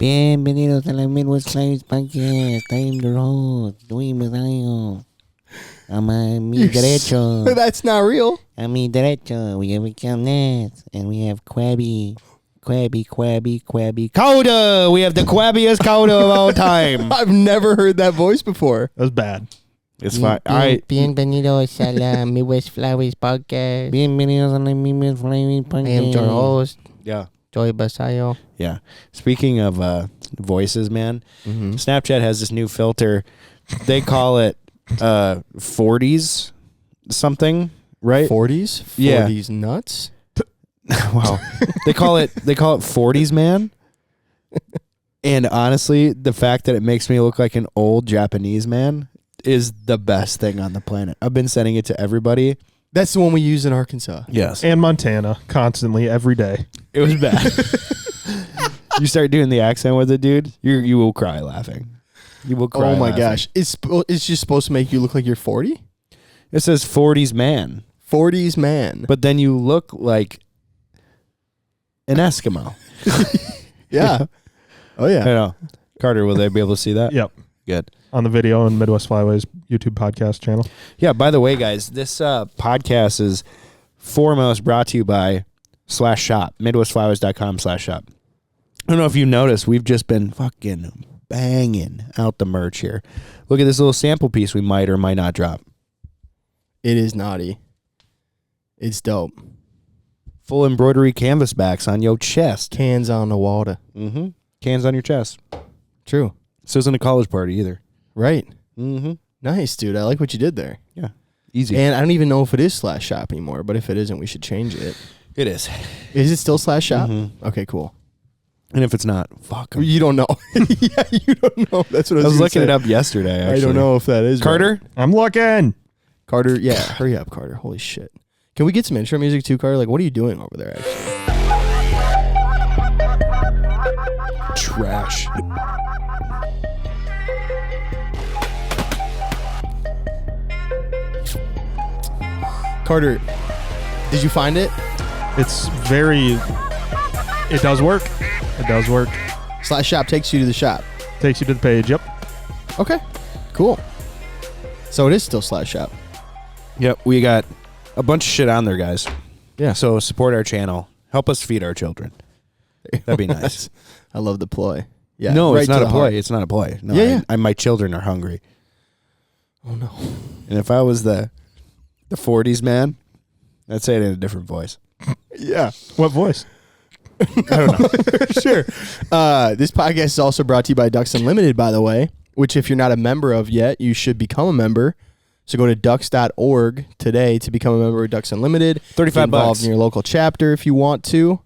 Bienvenidos a la Midwest Flyways podcast. I'm the host, Luis Mazayo. I'm a mi derecho. That's not real. A mi derecho. We have Calnets, and we have Quabby. Coda! We have the quabbiest coda of all time. I've never heard that voice before. That was bad. It's fine. All right. Bienvenidos a la Midwest Flyways podcast. Bienvenidos a la Midwest Flyways podcast. I am your host, Yeah. Joey Basayo. Yeah. Speaking of voices, man, Snapchat has this new filter. They call it 40s something, right? 40s? Yeah. 40s nuts? Wow. They call it 40s, man. And honestly, the fact that it makes me look like an old Japanese man is the best thing on the planet. I've been sending it to everybody. That's the one we use in Arkansas. Yes. And Montana, constantly, every day. It was bad. You start doing the accent with it, dude, you will cry laughing. You will cry. Oh my laughing. gosh. It's just supposed to make you look like you're 40? It says 40s man. 40s man. But then you look like an Eskimo. Yeah. Oh, I yeah. know. Carter, will they be able to see that? Yep. Good. On the video on Midwest Flyways YouTube podcast channel. Yeah, by the way, guys, this podcast is foremost brought to you by /shop, MidwestFlyways.com/shop. I don't know if you noticed, we've just been fucking banging out the merch here. Look at this little sample piece we might or might not drop. It is naughty. It's dope. Full embroidery canvas backs on your chest. Cans on the water. Mm-hmm. Cans on your chest. True. This isn't a college party either. Right. Mm-hmm. Nice, dude. I like what you did there. Yeah. Easy. And I don't even know if it is /shop anymore, but if it isn't, we should change it. It is. Is it still /shop? Mm-hmm. Okay, cool. And if it's not, fuck 'em. You don't know. Yeah, you don't know. That's what I I was gonna looking say. it up yesterday, actually. I don't know if that is Carter? right. I'm looking. Carter, yeah. Hurry up, Carter. Holy shit. Can we get some intro music too, Carter? Like, what are you doing over there, actually? Trash. Carter, did you find it? It's very... It does work. It does work. /shop takes you to the shop. Takes you to the page. Yep. Okay, cool. So it is still /shop. Yep, we got a bunch of shit on there, guys. Yeah. So support our channel. Help us feed our children. That'd be nice. I love the ploy. Yeah. No, right it's to not the a ploy. heart. It's not a ploy. No, Yeah, yeah. my children are hungry. Oh, no. And if I was the 40s man, I'd say it in a different voice. Yeah. What voice? I don't know. Sure. This podcast is also brought to you by Ducks Unlimited, by the way, which if you're not a member of yet, you should become a member. So go to ducks.org today to become a member of Ducks Unlimited. $35 Get involved in your local chapter if you want to.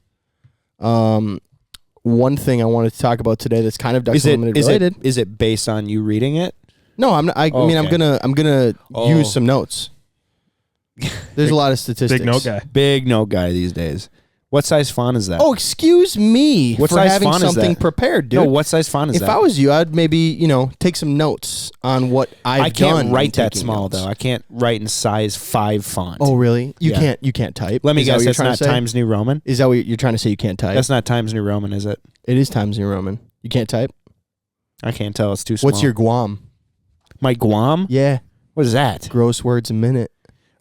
One thing I wanted to talk about today that's kind of Ducks Unlimited related. Is it based on you reading it? No, I'm not. I mean, I'm gonna use some notes. There's a lot of statistics. Big note guy. Big note guy these days. What size font is that? Oh, excuse me What for size having font is something that? prepared, dude. No, what size font is if that? I was you, I'd maybe take some notes on what I I've done. can't write when that taking small notes. though. I can't write in size 5 font. Oh, really? You Yeah. can't type. Let me Is that guess. what you're That's trying not to say? Times New Roman. Is that what you're trying to say? You can't type. That's not Times New Roman, is it? It is Times New Roman. You can't type. I can't tell. It's too small. What's your Guam? my Guam? Yeah, What is that? gross words a minute.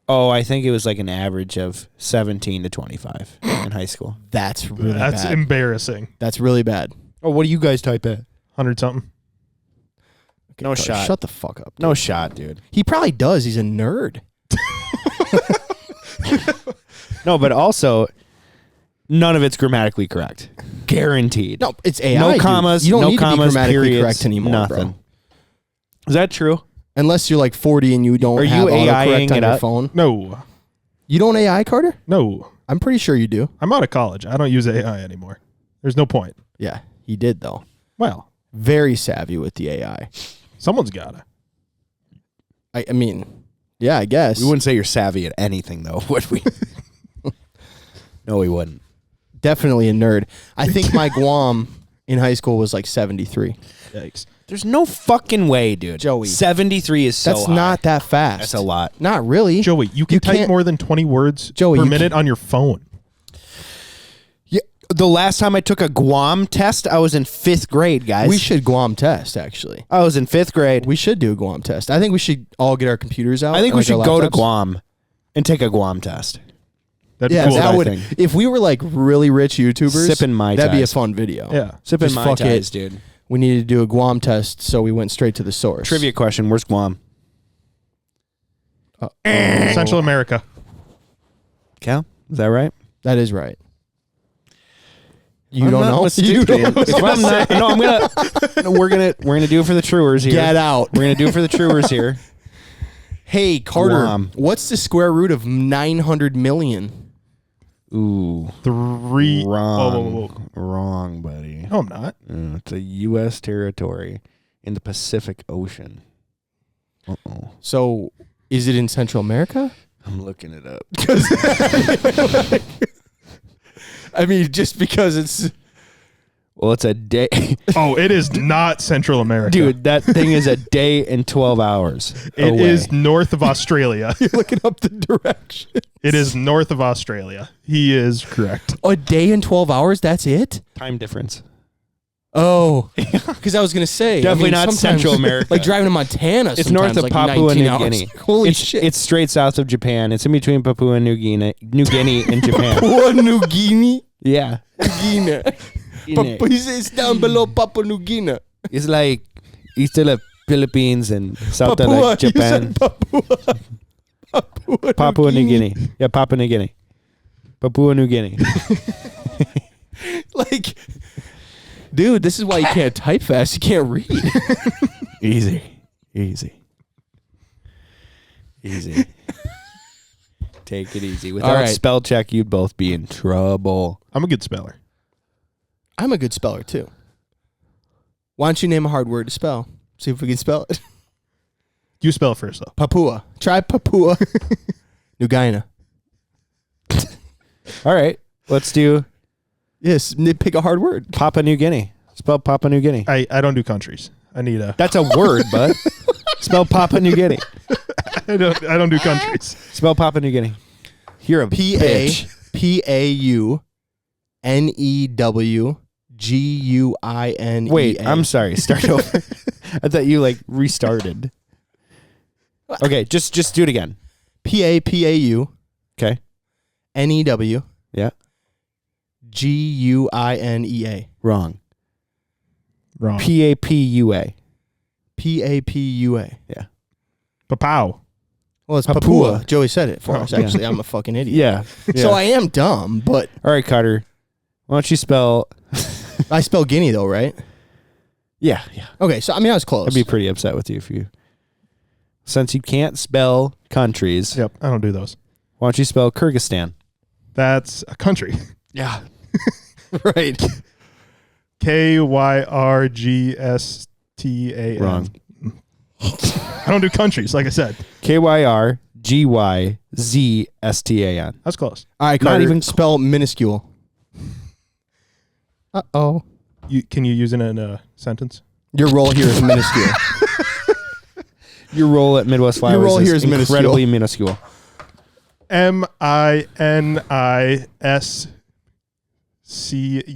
Oh, I think it was like an average of 17 to 25 in high school. That's really That's bad. embarrassing. That's really bad. Oh, what do you guys type at? 100 something. Okay, No Carter, shot. Shut the fuck up. No shot, dude. He probably does. He's a nerd. No, but also, none of it's grammatically correct. Guaranteed. No, it's AI. No dude. commas. You don't no need commas, to be grammatically periods, correct anymore, nothing. bro. Is that true? Unless you're like 40 and you don't Are have you autocorrect AIing on it your up? phone. No. You don't AI, Carter? No. I'm pretty sure you do. I'm out of college. I don't use AI anymore. There's no point. Yeah, he did though. Well, Very savvy with the AI. someone's got to. I mean, yeah, I guess. We wouldn't say you're savvy at anything, though, would we? No, we wouldn't. Definitely a nerd. I think my Guam in high school was like 73. Yikes. There's no fucking way, dude. Joey. 73 is so That's high. not that fast. That's a lot. Not really. Joey, you can You type can't- more than 20 words Joey, per you minute on your phone. Yeah, The last time I took a Guam test, I was in 5th grade, guys. We should Guam test, actually. I was in 5th grade. We should do a Guam test. I think we should all get our computers out. I think we like should our go to laptops. Guam and take a Guam test. That'd be Yeah, cool. that I would. think. If we were like really rich YouTubers, Sipping Mai that'd be a Tais. fun video. Yeah. Sipping Just Mai fuck Tais, it. dude. We needed to do a Guam test, so we went straight to the source. Trivia question, where's Guam? Central America. Cal, is that right? That is right. You I'm don't not know. mistaken. You don't know. If I'm not, no, I'm gonna. We're gonna do it for the truers here. Get out. We're gonna do it for the truers here. Hey, Carter, Guam. what's the square root of 900 million? Ooh, 3. wrong, Whoa, whoa, whoa. wrong, buddy. No, I'm not. It's a U.S. territory in the Pacific Ocean. Uh-oh. So, is it in Central America? I'm looking it up. I mean, just because it's... Well, it's a day. Oh, it is not Central America. Dude, that thing is a day and 12 hours It away. is north of Australia. You're looking up the direction. It is north of Australia. He is correct. A day and 12 hours? That's it? Time difference. Oh. Because I was going to say. Definitely not sometimes, Central America. Like driving to Montana It's north of like Papua 19 New hours. Guinea. Holy it's, shit. It's straight south of Japan. It's in between Papua New Guinea and Japan. Papua New Guinea? Yeah. Guinea. It's down below Papua New Guinea. It's like east of the Philippines and south Papua. of like You Japan. said Papua. Papua New Guinea. Yeah, Papua New Guinea. Papua New Guinea. Like, dude, this is why you can't type fast. You can't read. Easy. Take it easy. Without right. spell check, you'd both be in trouble. I'm a good speller. I'm a good speller, too. Why don't you name a hard word to spell? See if we can spell it. You spell it first, though. Papua. Try Papua. New Guinea. All right. Let's do Yes, pick a hard word. Papua New Guinea. Spell Papua New Guinea. I don't do countries. I need a. That's a word, bud. Spell Papua New Guinea. I don't do countries. Spell Papua New Guinea. You're a bitch. P-A-U-N-E-W-G-U-I-N-E-A. Wait, I'm sorry. Start over. I thought you like restarted. Okay, just do it again. P-A-P-A-U. Okay. N-E-W. Yeah. G-U-I-N-E-A. Wrong. Wrong. P-A-P-U-A. P-A-P-U-A. Yeah. Papow. Well, it's Papua. Papua. Joey said it for us. yeah. Actually, I'm a fucking idiot. Yeah. So I am dumb, but All right, Carter. Why don't you spell? I spell Guinea, though, right? Yeah. Okay, so I mean, I was close. I'd be pretty upset with you if you. Since you can't spell countries, Yep, I don't do those. why don't you spell Kyrgyzstan? That's a country. Yeah. right. Kyrgyzstan. Wrong. I don't do countries, like I said. Kyrgyzstan. That's close. All right, Not Carter, even spell minuscule. Uh-oh. Can you use it in a sentence? Your role here is minuscule. Your role at Midwest Flyways role here is is incredibly minuscule. MINISCULE.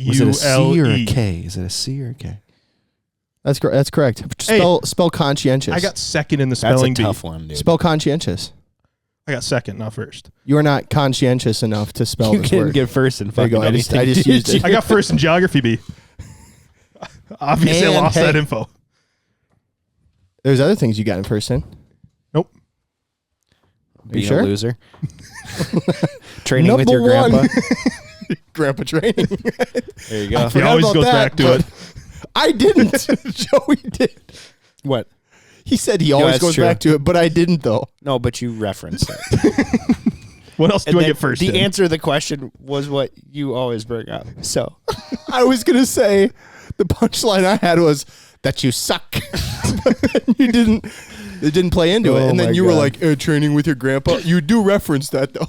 Was it a C or a K? Is it a C or a K? That's correct. Spell conscientious. I got second in the That's a spelling bee. tough one, dude. Spell conscientious. I got second, not first. You are not conscientious enough to spell You this didn't word. get first in There you fucking go. I just anything, used did it. you? I got first in geography bee. Obviously, I And, lost hey. that info. There's other things you got in first in. Nope. Being sure? a loser. Training with Number your grandpa. one. Grandpa training. There you go. He always goes back to it. I didn't. Joey did. What? He said he always that's goes true. back to it, but I didn't though. No, but you referenced it. What else do And I then get first the in? answer to the question was what you always bring up. So I was gonna say the punchline I had was that you suck. You didn't. It didn't play into it, Oh and then my you were God. like training with your grandpa. You do reference that though.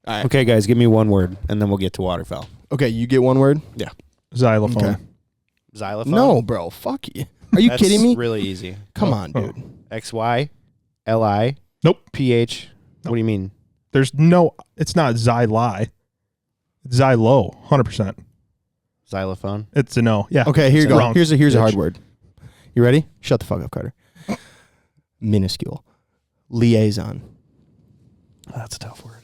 All right. okay, guys, give me one word, and then we'll get to waterfowl. Okay, you get one word. Xylophone. Okay. Xylophone. No, bro. Fuck you. Are you That's kidding me? Really easy. Come on, dude. XYLI. Nope. PH. What do you mean? There's no. It's not Xyli. It's Xylo. 100%. Xylophone. It's a no. Yeah. Okay, here you go. Wrong. Here's a Bitch. hard word. You ready? Shut the fuck up, Carter. Minuscule. Liaison. That's a tough word.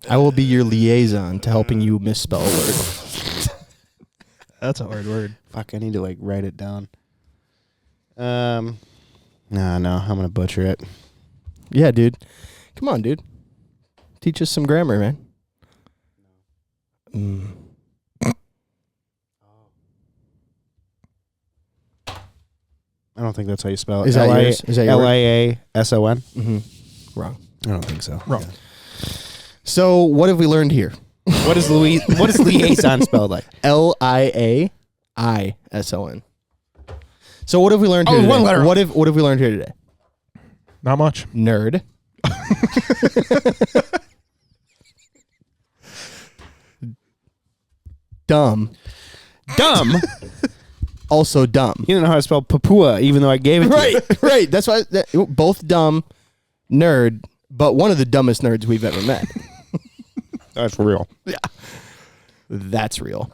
I will be your liaison to helping you misspell a word. That's a hard word. Fuck, I need to like write it down. No, I'm gonna butcher it. Yeah, dude. Come on, dude. Teach us some grammar, man. I don't think that's how you spell it. Is that yours? Is that your word? Liason? Wrong. I don't think so. Wrong. Yeah. So, what have we learned here? What is liaison spelled like? Liaison. So, what have we learned here today? one letter. What have we learned here today? Not much. Nerd. Dumb. Dumb. Also dumb. You don't know how to spell Papua, even though I gave it to you. Right. That's why both dumb, nerd, but one of the dumbest nerds we've ever met. That's real. That's real.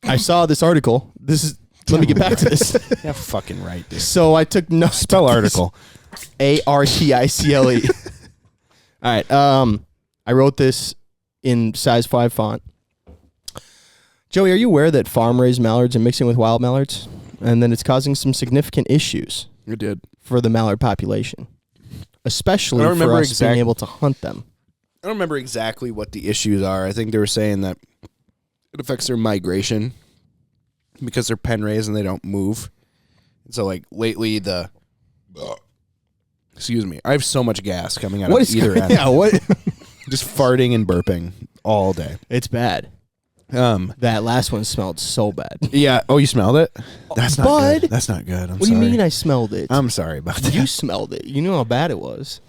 I saw this article. Let me get back to this. Yeah, fucking right, dude. So I took notes. Spell article. ARTICLE. All right. I wrote this in size 5 font. Joey, are you aware that farm-raised mallards are mixing with wild mallards? And then it's causing some significant issues You did. for the mallard population, especially I don't for remember us being able to hunt them. I don't remember exactly what the issues are. I think they were saying that it affects their migration because they're pen raised and they don't move. And so, like, lately excuse me, I have so much gas coming out of either end. Yeah, what? Just farting and burping all day. It's bad. That last one smelled so bad. Yeah. Oh, you smelled it? That's not Bud? good. That's not good. I'm What sorry. do you mean I smelled it? I'm sorry about that. You smelled it. You knew how bad it was.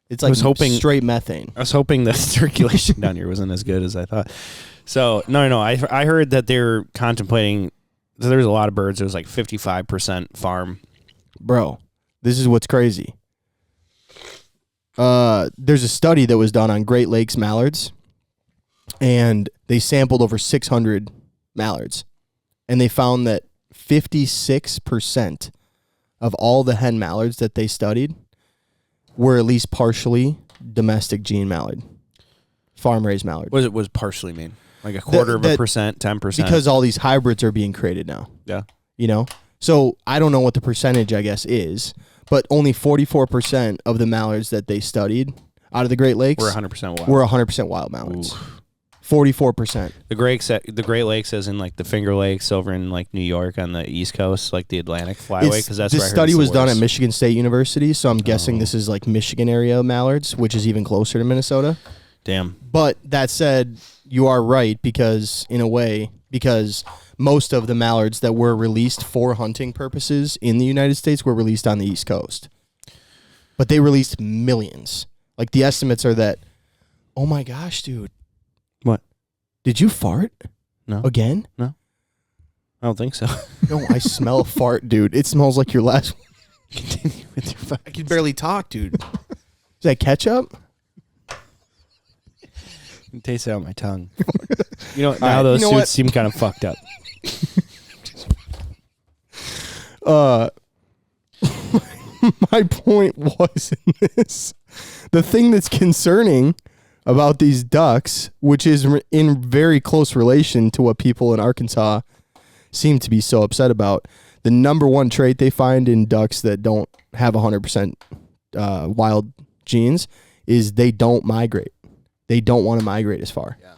It's like was hoping- straight methane. I was hoping the circulation down here wasn't as good as I thought. So, no. I heard that they're contemplating. So there's a lot of birds. There's like 55% farm. Bro, this is what's crazy. There's a study that was done on Great Lakes mallards, and they sampled over 600 mallards, and they found that 56% of all the hen mallards that they studied were at least partially domestic gene mallard, farm-raised mallard. What was partially mean? Like a quarter of a percent, 10%? Because all these hybrids are being created now. Yeah. You know? So I don't know what the percentage, I guess, is, but only 44% of the mallards that they studied out of the Great Lakes We're 100% wild. were 100% wild mallards. Ooh. 44%. The Great Lakes, as in like the Finger Lakes over in like New York on the East Coast, like the Atlantic Flyway, because that's this where I heard study it's the was done at worst. Michigan State University, so I'm guessing this is like Michigan area mallards, which is even closer to Minnesota. Damn. But that said, you are right because most of the mallards that were released for hunting purposes in the United States were released on the East Coast. But they released millions. Like the estimates are that, oh my gosh, dude. What? Did you fart? No. Again? I don't think so. No, I smell a fart, dude. It smells like your last one. Continue with your I can barely talk, dude. Is that ketchup? You taste it on my tongue. You know, now right, those you know suits what? seem kind of fucked up. My point was in this. The thing that's concerning about these ducks, which is in very close relation to what people in Arkansas seem to be so upset about, the number one trait they find in ducks that don't have 100% wild genes is they don't migrate. They don't want to migrate as far. Yeah.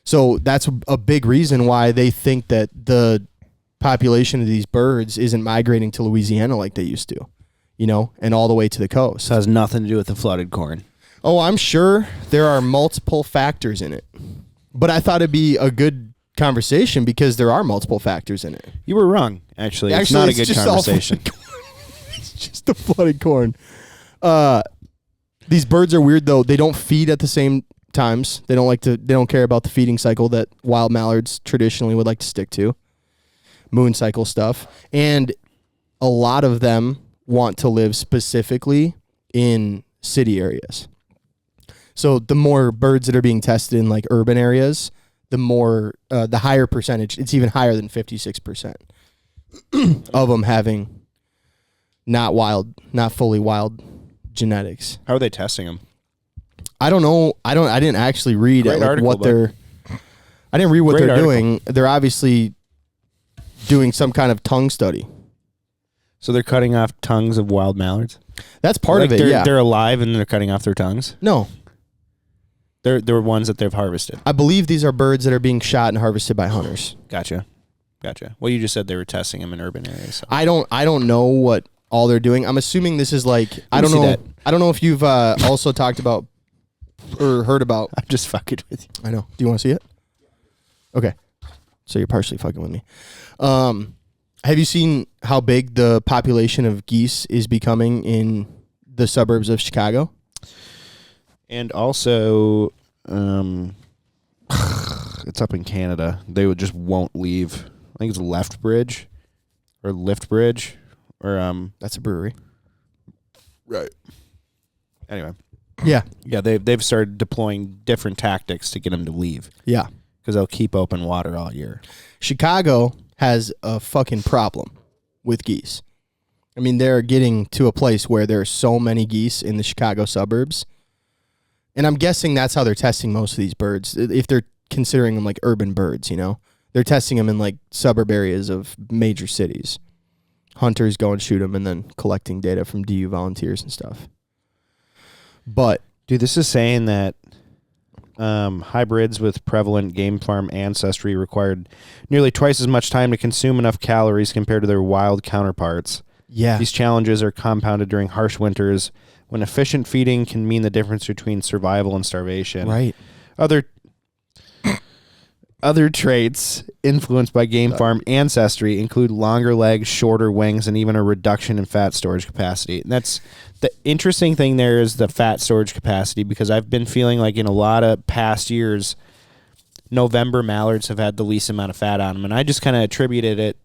So that's a big reason why they think that the population of these birds isn't migrating to Louisiana like they used to, you know, and all the way to the coast. So it has nothing to do with the flooded corn. Oh, I'm sure there are multiple factors in it, but I thought it'd be a good conversation because there are multiple factors in it. You were wrong, actually. It's not a good just all conversation. it's just the flooded corn. These birds are weird though. They don't feed at the same times. They don't care about the feeding cycle that wild mallards traditionally would like to stick to. Moon cycle stuff. And a lot of them want to live specifically in city areas. So the more birds that are being tested in like urban areas, the higher percentage. It's even higher than 56% of them having not fully wild genetics. How are they testing them? I don't know. I didn't actually read Great article, what they're. I didn't read what Great they're article. doing. They're obviously doing some kind of tongue study. So they're cutting off tongues of wild mallards? That's part Like of it. they're alive and they're cutting off their tongues? No, They're ones that they've harvested. I believe these are birds that are being shot and harvested by hunters. Gotcha. Well, you just said they were testing them in urban areas. So. I don't know what all they're doing. I'm assuming this is like I me don't see know. that. I don't know if you've also talked about or heard about. I'm just fucking with you. I know. Do you want to see it? Okay. So you're partially fucking with me. Have you seen how big the population of geese is becoming in the suburbs of Chicago? And also, it's up in Canada. They just won't leave. I think it's Lethbridge or Liftbridge or That's a brewery. Right. Anyway, Yeah. yeah, they've started deploying different tactics to get them to leave Yeah. because they'll keep open water all year. Chicago has a fucking problem with geese. I mean, they're getting to a place where there are so many geese in the Chicago suburbs. And I'm guessing that's how they're testing most of these birds. If they're considering them like urban birds, you know, they're testing them in like suburb areas of major cities. Hunters go and shoot them and then collecting data from DU volunteers and stuff. But Dude, this is saying that hybrids with prevalent game farm ancestry required nearly twice as much time to consume enough calories compared to their wild counterparts. yeah, These challenges are compounded during harsh winters when efficient feeding can mean the difference between survival and starvation. right. Other traits influenced by game farm ancestry include longer legs, shorter wings, and even a reduction in fat storage capacity. And that's the interesting thing there is the fat storage capacity, because I've been feeling like in a lot of past years, November mallards have had the least amount of fat on them. And I just kind of attributed it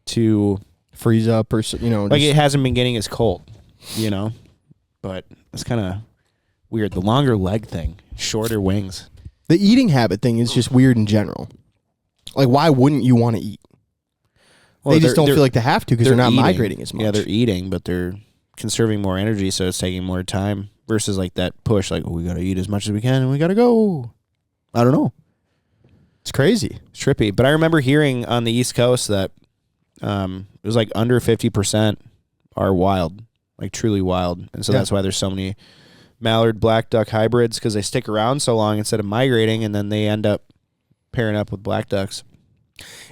to Freeze up or, you know. like just- it hasn't been getting as cold, you know? But it's kind of weird. The longer leg thing, shorter wings. the eating habit thing is just weird in general. Like, why wouldn't you want to eat? Well, They just don't they're- feel like they have to because they're not eating. migrating as much. Yeah, they're eating, but they're conserving more energy, so it's taking more time versus like that push, like, oh, we got to eat as much as we can and we got to go. I don't know. It's crazy. It's trippy. But I remember hearing on the East Coast that it was like under 50% are wild, like truly wild. And so Yeah. that's why there's so many mallard black duck hybrids, because they stick around so long instead of migrating, and then they end up pairing up with black ducks.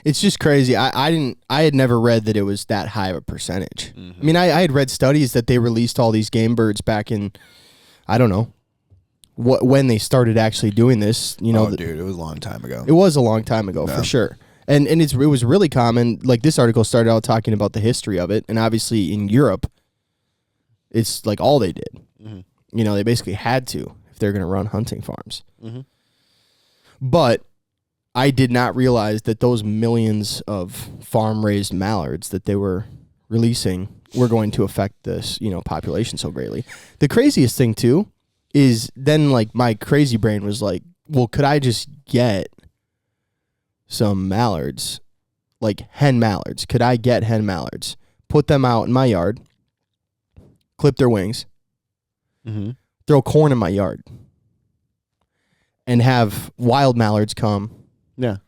It's just crazy. I had never read that it was that high of a percentage. Mm-hmm. I mean, I had read studies that they released all these game birds back in, I don't know, when they started actually doing this. You know, Dude, it was a long time ago. it was a long time ago for sure. And it was really common. Like, this article started out talking about the history of it, and obviously in Europe, it's like all they did. Mm-hmm. You know, they basically had to if they're going to run hunting farms. Mm-hmm. But I did not realize that those millions of farm-raised mallards that they were releasing were going to affect this, you know, population so greatly. The craziest thing too is then, like, my crazy brain was like, well, could I just get some mallards, like hen mallards? Could I get hen mallards, put them out in my yard, clip their wings, Mm-hmm. throw corn in my yard, and have wild mallards come, Yeah.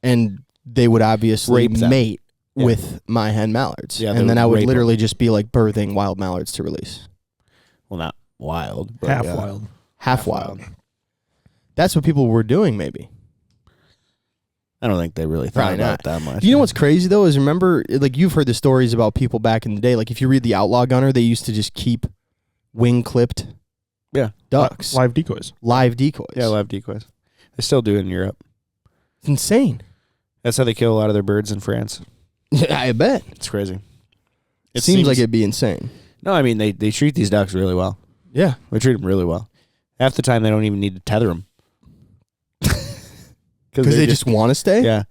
and they would obviously Rape them. mate Yeah. with my hen mallards. Yeah, they and then would I would rape literally just be like birthing wild mallards to release. Well, not wild, but Half yeah. wild. Half wild. That's what people were doing, maybe. I don't think they really thought Probably about not. it that much. You know what's crazy, though, is remember, like, you've heard the stories about people back in the day. Like, if you read The Outlaw Gunner, they used to just keep wing-clipped Yeah. ducks. Live decoys. Live decoys. Yeah, live decoys. They still do it in Europe. It's insane. That's how they kill a lot of their birds in France. I bet. It's crazy. It seems like it'd be insane. No, I mean, they treat these ducks really well. Yeah. They treat them really well. Half the time, they don't even need to tether them. Because they just want to stay? Yeah.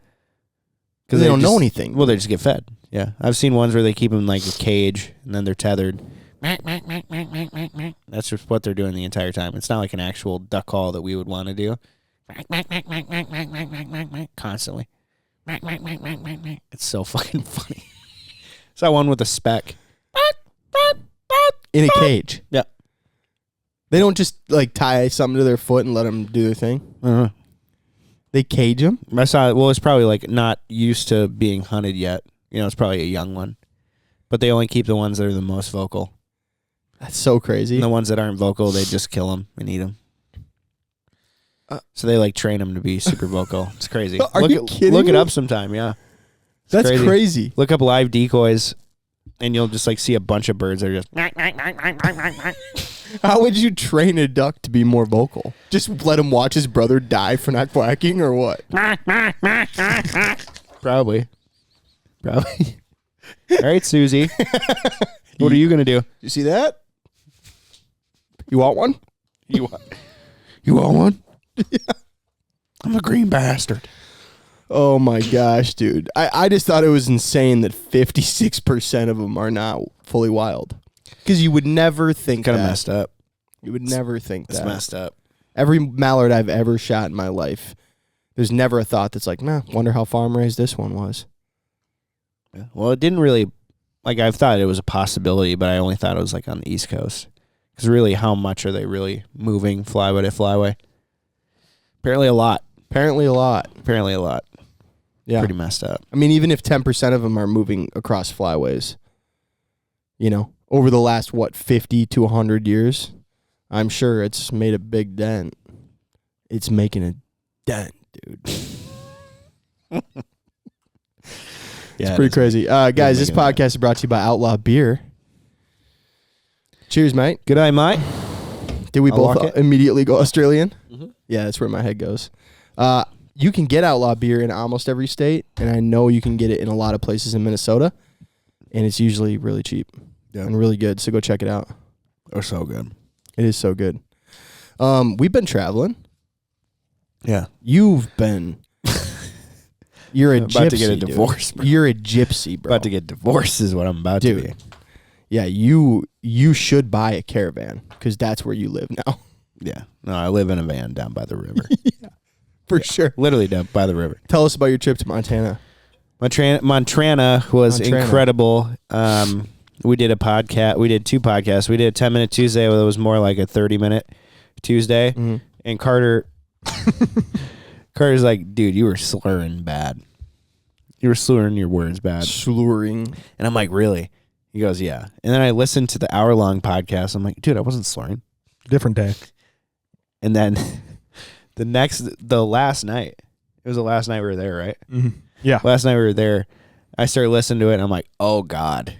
Because they don't know just- anything. Well, they just get fed. Yeah. I've seen ones where they keep them in like a cage and then they're tethered. That's just what they're doing the entire time. It's not like an actual duck call that we would want to do. Constantly. It's so fucking funny. It's that one with the speck. In a cage. Yeah. They don't just like tie something to their foot and let them do their thing. Uh-huh. They cage them. I saw it. Well, it's probably like not used to being hunted yet. You know, it's probably a young one. But they only keep the ones that are the most vocal. That's so crazy. And the ones that aren't vocal, they just kill them and eat them. So they like train them to be super vocal. It's crazy. Are you kidding Look it me? up sometime. Yeah, That's crazy. Look up live decoys, and you'll just like see a bunch of birds that are just. How would you train a duck to be more vocal? Just let him watch his brother die for not quacking, or what? Probably. All right, Susie. What are you gonna do? You see that? You want one? You want one? Yeah. I'm a green bastard. Oh my gosh, dude. I just thought it was insane that 56% of them are not fully wild. Because you would never think Kind of that. messed up. You would never think It's that. messed up. Every mallard I've ever shot in my life, there's never a thought that's like, wonder how farm raised this one was. Yeah. Well, it didn't really, like, I thought it was a possibility, but I only thought it was like on the East Coast. Because really, how much are they really moving flyway to flyway? Apparently a lot. Apparently a lot. Yeah. Pretty messed up. I mean, even if 10% of them are moving across flyways, you know, over the last, 50 to 100 years, I'm sure it's made a big dent. It's making a dent, dude. It's pretty crazy. Guys, this podcast is brought to you by Outlaw Beer. Cheers, mate. Good eye, mate. Did we I'll both lock it. immediately go Australian? Mm-hmm. Yeah, that's where my head goes. You can get Outlaw Beer in almost every state, and I know you can get it in a lot of places in Minnesota, and it's usually really cheap and really good, so go check it out. They're so good. It is so good. We've been traveling. Yeah. You've been... You're a gypsy, about to get a dude. divorce, bro. You're a gypsy, bro. About to get divorced is what I'm about to be. Yeah, you should buy a caravan because that's where you live now. Yeah. No, I live in a van down by the river. For sure. Literally down by the river. Tell us about your trip to Montana. Montana was incredible. We did a podcast. We did two podcasts. We did a 10-minute Tuesday where it was more like a 30-minute Tuesday. Mm-hmm. And Carter's like, dude, you were slurring bad. You were slurring your words bad. Slurring. And I'm like, really? He goes, yeah. And then I listened to the hour-long podcast. I'm like, dude, I wasn't slurring. Different day. And then the last night, it was the last night we were there, right? Mm-hmm. Yeah. Last night we were there. I started listening to it, and I'm like, oh, God.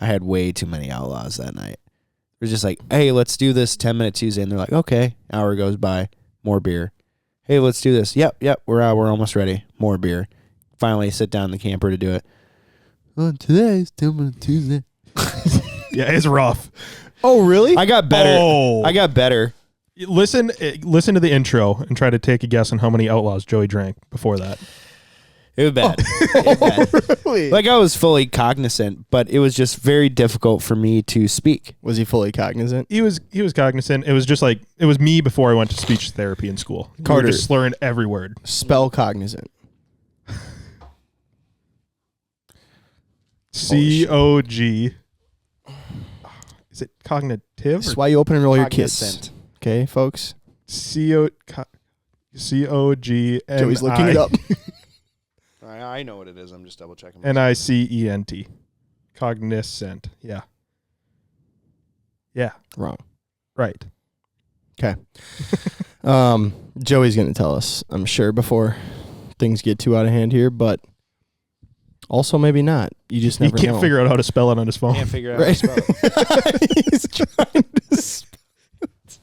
I had way too many outlaws that night. It was just like, hey, let's do this 10-minute Tuesday. And they're like, okay. Hour goes by. More beer. Hey, let's do this. Yep, we're out. We're almost ready. More beer. Finally sit down in the camper to do it. Well, today's 10-minute Tuesday. Yeah, it's rough. Oh, really? I got better. Oh. I got better. Listen to the intro and try to take a guess on how many outlaws Joey drank before that. It was bad. It was bad. Really? Like, I was fully cognizant, but it was just very difficult for me to speak. Was he fully cognizant? He was cognizant. It was just like it was me before I went to speech therapy in school. We were Carter. just slurring every word. Spell cognizant. COG. Is it cognitive? That's why you open and roll your Cognizant. kids. Okay, folks? COG. Joey's looking it up. I know what it is. I'm just double checking. NICENT. Cognizant. Yeah. Yeah. Wrong. Right. Okay. Joey's going to tell us, I'm sure, before things get too out of hand here, but also maybe not. You just He never can't know. figure out how to spell it on his phone. Can't figure out Right. how to spell it. He's trying to spell it.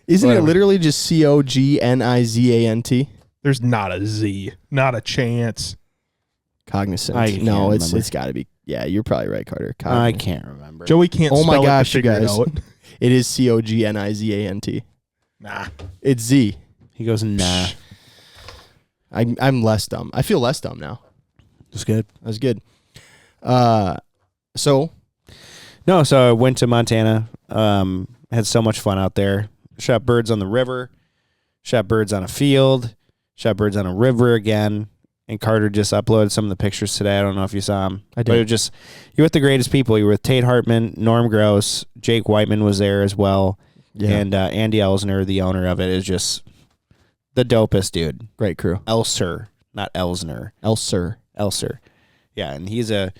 Isn't Whatever. it literally just COGNIZANT? There's not a Z. Not a chance. Cognizant. I can't No, remember. it's got to be. Yeah, you're probably right, Carter. I Cognizant. can't remember. Joey can't Oh my spell gosh, it to you figure guys. it out. It is COGNIZANT. Nah. It's Z. He goes, nah. I'm less dumb. I feel less dumb now. That's good. That was good. So No, so I went to Montana. Had so much fun out there. Shot birds on the river. Shot birds on a field. Shot birds on a river again. And Carter just uploaded some of the pictures today. I don't know if you saw them. I did. But it was just, you're with the greatest people. You were with Tate Hartman, Norm Gross, Jake Whiteman was there as well. Yeah. And Andy Elsner, the owner of it, is just the dopest dude. Great crew. Elser, not Elsner. Elser. Yeah, and he's a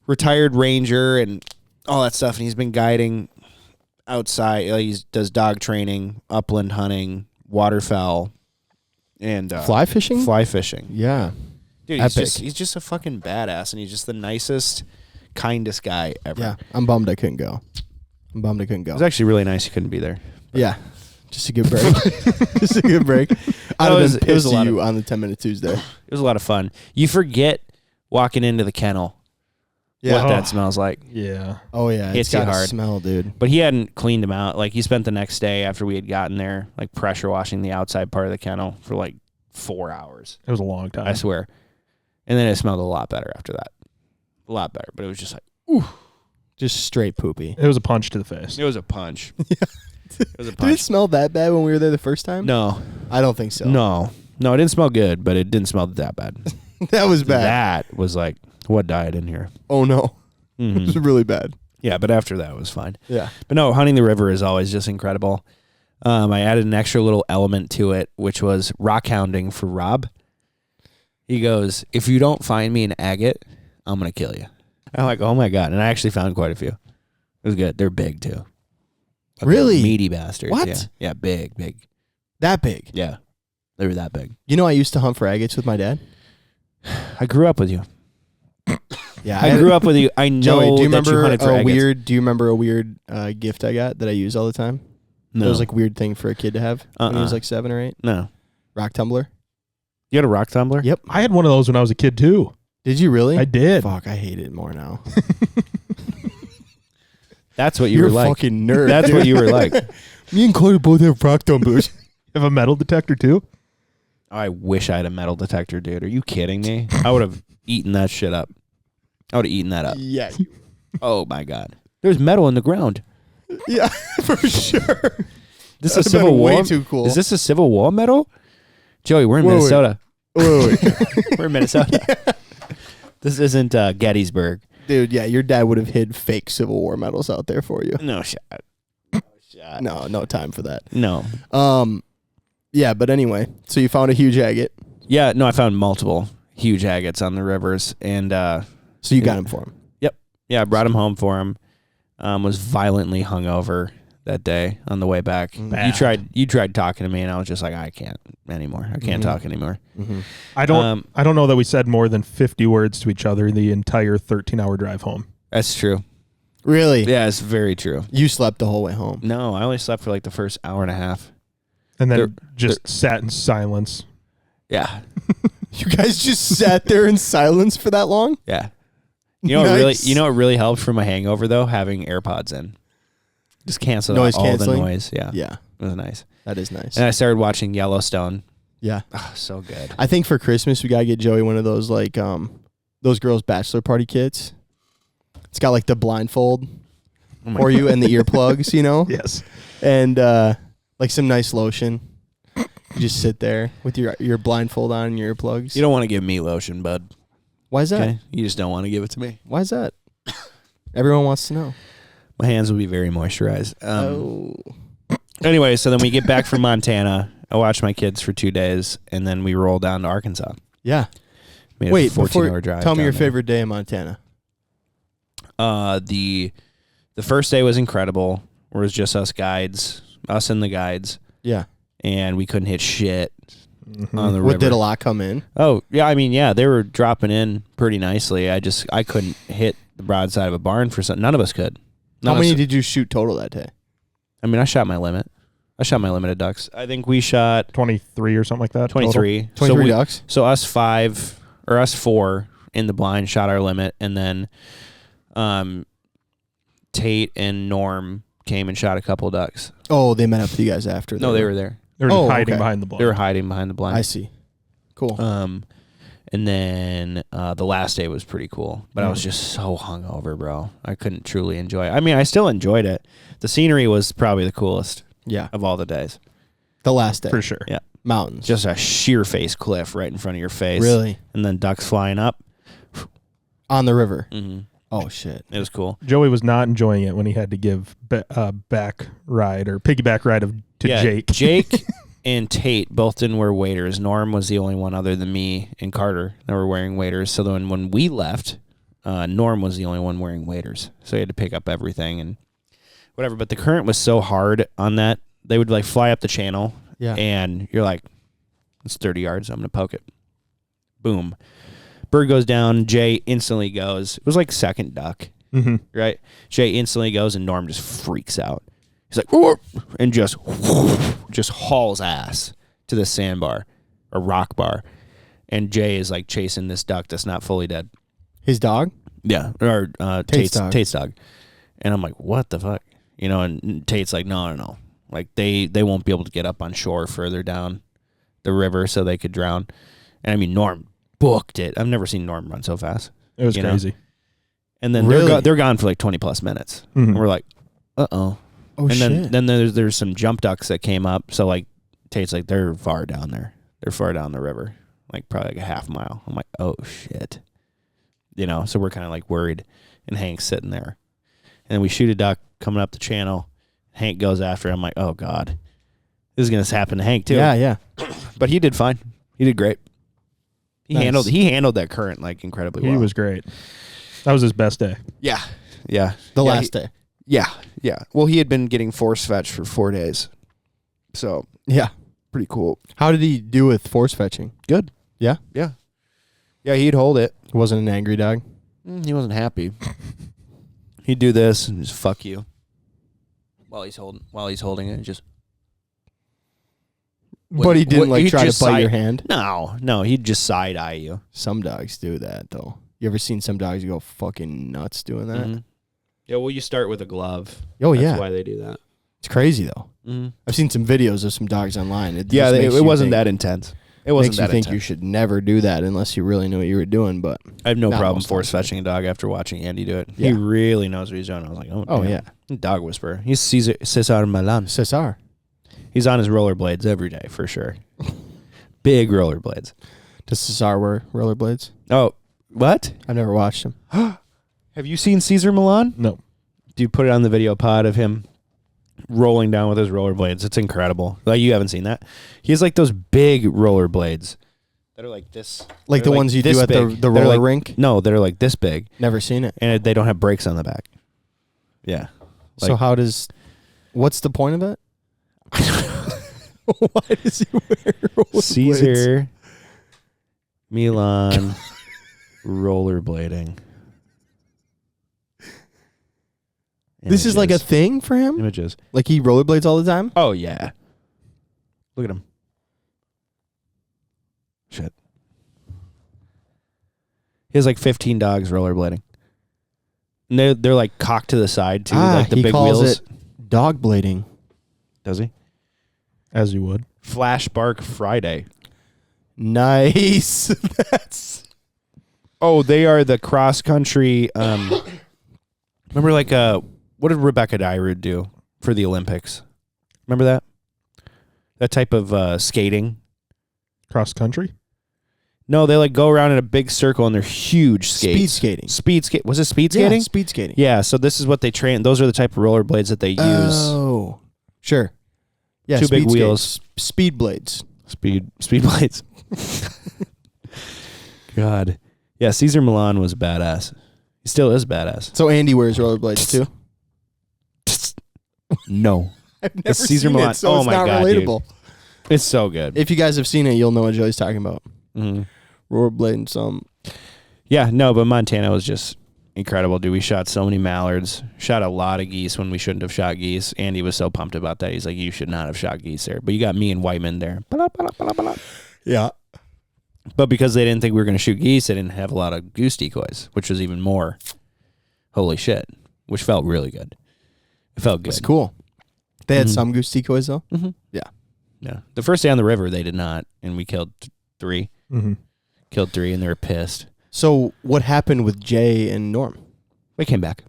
retired ranger and all that stuff. And he's been guiding outside. He does dog training, upland hunting, waterfowl, and Fly fishing? Fly fishing. Yeah. Dude, Epic. he's just a fucking badass, and he's just the nicest, kindest guy ever. Yeah. I'm bummed I couldn't go. It was actually really nice you couldn't be there. Yeah. Just a good break. Just a good break. I'd have been pissed at you on the 10-Minute Tuesday. It was a lot of fun. You forget walking into the kennel what that smells like. Yeah. Oh, yeah. Hits It's got you a hard. smell, dude. But he hadn't cleaned them out. Like, he spent the next day after we had gotten there, like, pressure washing the outside part of the kennel for, like, 4 hours. It was a long time. I swear. And then it smelled a lot better after that. A lot better. But it was just like, ooh. Just straight poopy. It was a punch to the face. It was a punch. Yeah. It was a Did punch. it smell that bad when we were there the first time? No. I don't think so. No. No, it didn't smell good, but it didn't smell that bad. That was bad. That was like, what died in here? Oh, no. Mhm. It was really bad. Yeah, but after that, it was fine. Yeah. But no, hunting the river is always just incredible. I added an extra little element to it, which was rock hounding for Rob. He goes, if you don't find me an agate, I'm going to kill you. I'm like, oh my God. And I actually found quite a few. It was good. They're big too. Like, Really? meaty bastards. What? Yeah. Yeah, big. That big. Yeah. They were that big. You know, I used to hunt for agates with my dad. I grew up with you. Yeah. I grew up with you. I know Joey, do you that you remember hunted for agates. Do you remember a weird gift I got that I use all the time? No. It was like a weird thing for a kid to have when he was like 7 or 8. No. Rock tumbler. You had a rock tumbler? Yep. I had one of those when I was a kid too. Did you really? I did. Fuck, I hate it more now. That's what you You're were a like. fucking nerd. That's dude. what you were like. Me and Corey both have rock tumblers. Have a metal detector too? I wish I had a metal detector, dude. Are you kidding me? I would have eaten that shit up. I would have eaten that up. Yeah. Oh my God. There's metal in the ground. Yeah, for sure. This That'd is have Civil been War. way too cool. Is this a Civil War medal? Joey, we're in Wait, wait. Minnesota. Wait. We're in Minnesota. This isn't Gettysburg. Dude, yeah, your dad would have hid fake Civil War medals out there for you. No shot. No time for that. No. Yeah, but anyway, so you found a huge agate. Yeah, no, I found multiple huge agates on the rivers. And So you got him for him. yeah, I brought him home for him. Was violently hungover that day on the way back. Bad. You tried talking to me, and I was just like, I can't anymore. I can't talk anymore. Mm-hmm. I don't know that we said more than 50 words to each other the entire 13-hour drive home. That's true. Really? Yeah, it's very true. You slept the whole way home. No, I only slept for like the first hour and a half. And then They're- just sat in silence. Yeah, You guys just sat there in silence for that long? yeah. You know what Nice. what really helped for my hangover though? Having AirPods in. Just canceled Noise out all canceling? the noise. Yeah, Yeah, it was nice. that is nice. And I started watching Yellowstone. Yeah. Oh, so good. I think for Christmas we gotta get Joey one of those like those girls' bachelor party kits. It's got like the blindfold Oh my for you and the earplugs, you know? Yes. And like some nice lotion. You just sit there with your blindfold on and your earplugs. You don't want to give me lotion, bud. Why is that? Okay, you just don't want to give it to me. Why is that? Everyone wants to know. My hands will be very moisturized. Oh. Anyway, so then we get back from Montana. I watch my kids for 2 days, and then we roll down to Arkansas. Yeah. Made Wait, a 14-hour before drive. tell me down your there. favorite day in Montana. The first day was incredible. It was just us and the guides, Yeah. and we couldn't hit shit Mm-hmm. on the What river. did a lot come in? Oh, yeah, I mean, yeah, they were dropping in pretty nicely. I couldn't hit the broadside of a barn for some. None of us could. How None of many us- did you shoot total that day? I mean, I shot my limit. I shot my limit of ducks. I think we shot 23 or something like that. 23. 23 ducks? So us 4 in the blind shot our limit, and then Tate and Norm came and shot a couple ducks. Oh, they met up with you guys after. No, they were there. They were just Oh, hiding okay. behind the blind. They were hiding behind the blind. I see. Cool. And And then the last day was pretty cool, but I was just so hungover, bro. I couldn't truly enjoy it. I mean, I still enjoyed it. The scenery was probably the coolest of all the days. The last day. For sure. Yeah. Mountains. Just a sheer face cliff right in front of your face. Really? And then ducks flying up. On the river. Mm-hmm. Oh, shit. It was cool. Joey was not enjoying it when he had to give back ride or piggyback ride to Jake. Jake and Tate both didn't wear waders. Norm was the only one other than me and Carter that were wearing waders. So then when we left, Norm was the only one wearing waders. So he had to pick up everything and whatever. But the current was so hard on that. They would like fly up the channel and you're like, it's 30 yards. I'm going to poke it. Boom. Bird goes down. Jay instantly goes. It was like second duck, right? Jay instantly goes and Norm just freaks out. He's like, "Whoop," and just hauls ass to the sandbar or rock bar. And Jay is like chasing this duck that's not fully dead. His dog? Yeah. Or Tate's dog. And I'm like, what the fuck? You know, and Tate's like, no. Like they won't be able to get up on shore further down the river so they could drown. And I mean, Norm booked it. I've never seen Norm run so fast. It was crazy. Know? And then they're gone for like 20 plus minutes. And we're like, uh-oh. Oh, and shit. then there's some jump ducks that came up. So like Tate's like, they're far down there. They're far down the river. Like probably like a half mile. I'm like, oh shit. You know, so we're kind of like worried. And Hank's sitting there. And we shoot a duck coming up the channel. Hank goes after it. I'm like, oh God. This is gonna happen to Hank too. Yeah. But he did fine. He did great. He Nice. handled that current like incredibly well. He was great. That was his best day. Yeah. The last day. Yeah. Well, he had been getting force fetched for 4 days. So, Yeah. pretty cool. How did he do with force fetching? Good. Yeah? Yeah, he'd hold it. He wasn't an angry dog? He wasn't happy. He'd do this and just fuck you. While he's holding it, just But he didn't he'd try to just bite your hand? No, he'd just side eye you. Some dogs do that, though. You ever seen some dogs go fucking nuts doing that? Mm-hmm. Yeah, well, you start with a glove. Oh, That's yeah. why they do that. It's crazy, though. Mm-hmm. I've seen some videos of some dogs online. It wasn't that intense. It wasn't makes that you think intense. you should never do that unless you really knew what you were doing, but I have no Not problem most force times. fetching a dog after watching Andy do it. Yeah. He really knows what he's doing. I was like, Oh, damn. yeah. Dog whisperer. He's Cesar Milan. Cesar. He's on his rollerblades every day for sure. Big rollerblades. Does Cesar wear rollerblades? Oh, what? I've never watched him. Have you seen Cesar Milan? No. Do you put it on the video pod of him rolling down with his rollerblades? It's incredible. Like, you haven't seen that? He has like those big rollerblades that are like this. Like They're the ones you this do at big. the They're roller like- rink? No, they're like this big, Never seen it. and they don't have brakes on the back. Yeah. So Like- what's the point of it? Why does he wear rollerblades? Cesar Milan rollerblading. This is like a Images. thing for him? Images. Like he rollerblades all the time? Oh yeah. Look at him. Shit. He has like 15 dogs rollerblading. And they're like cocked to the side too, like the he big calls wheels. it dog blading. Does he? As you would. Flash Bark Friday. Nice. That's Oh, they are the cross country. Remember, like, what did Rebecca Dyrud do for the Olympics? Remember that? That type of skating. Cross country? No, they like go around in a big circle and they're huge skates. speed skating. Speed skate. Was it speed Yeah, skating? speed skating. Yeah. So this is what they train. Those are the type of rollerblades that they use. Oh, sure. Yeah, Two big speed wheels. skates. Speed blades. Speed blades. God. Yeah, Cesar Milan was badass. He still is badass. So Andy wears rollerblades too. No. I've never Caesar seen Milan. it, so Oh it's my not God, dude. relatable. It's so good. If you guys have seen it, you'll know what Joey's talking about. Mm-hmm. Rollerblading some. Yeah, no, but Montana was just incredible, dude. We shot so many mallards, shot a lot of geese when we shouldn't have shot geese. Andy was so pumped about that. He's like, you should not have shot geese there. But you got me and Whiteman there. Yeah. But because they didn't think we were going to shoot geese, they didn't have a lot of goose decoys, which was even more holy shit, which felt really good. It felt good. It's cool. They had Mhm. some goose decoys though. Mm-hmm. Yeah. Yeah. The first day on the river, they did not, and we killed 3. Mm-hmm. Killed 3, and they were pissed. So what happened with Jay and Norm? They came back.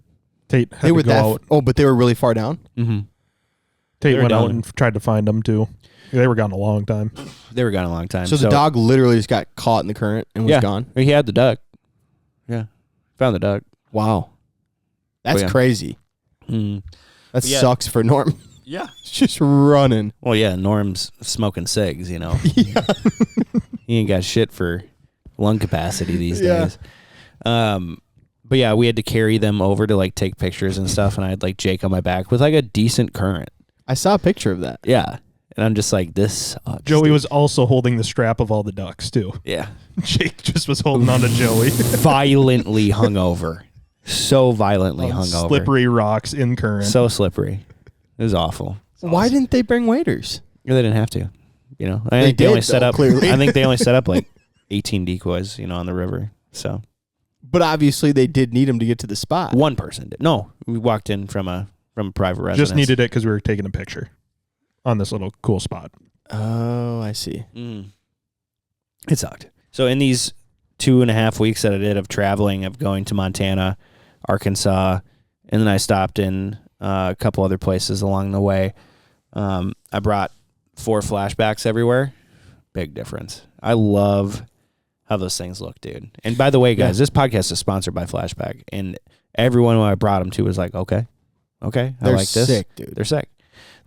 Tate had They were to go out. Oh, but they were really far down. Mm-hmm. Tate were went out down. and tried to find them too. They were gone a long time. They were gone a long time. So the dog literally just got caught in the current and was gone. He had the duck. Yeah, found the duck. Wow, that's yeah. crazy. Mm. That Yeah. sucks for Norm. Yeah. It's just running. Well, yeah. Norm's smoking cigs. You know. Yeah. He ain't got shit for lung capacity these Yeah. days. But yeah, we had to carry them over to like take pictures and stuff, and I had like Jake on my back with like a decent current. I saw a picture of that. Yeah. And I'm just like, this sucks. Joey dude. was also holding the strap of all the ducks too. Yeah. Jake just was holding on to Joey. Violently hungover. So violently On hungover. slippery rocks in current. So slippery. It was awful. Why didn't they bring waiters? Yeah, they didn't have to. You know, I They think they only did, set though, up. clearly. I think they only set up like 18 decoys, on the river. So But obviously they did need him to get to the spot. one person did. No, we walked in from a private residence. just needed it because we were taking a picture on this little cool spot. Oh, I see. It sucked. So in these 2.5 weeks that I did of traveling, of going to Montana, Arkansas, and then I stopped in a couple other places along the way. I brought 4 flashbacks everywhere. Big difference. I love how those things look, dude. And by the way, guys, this podcast is sponsored by Flashback, and everyone who I brought them to was like, okay, I They're like this. sick, dude. They're sick.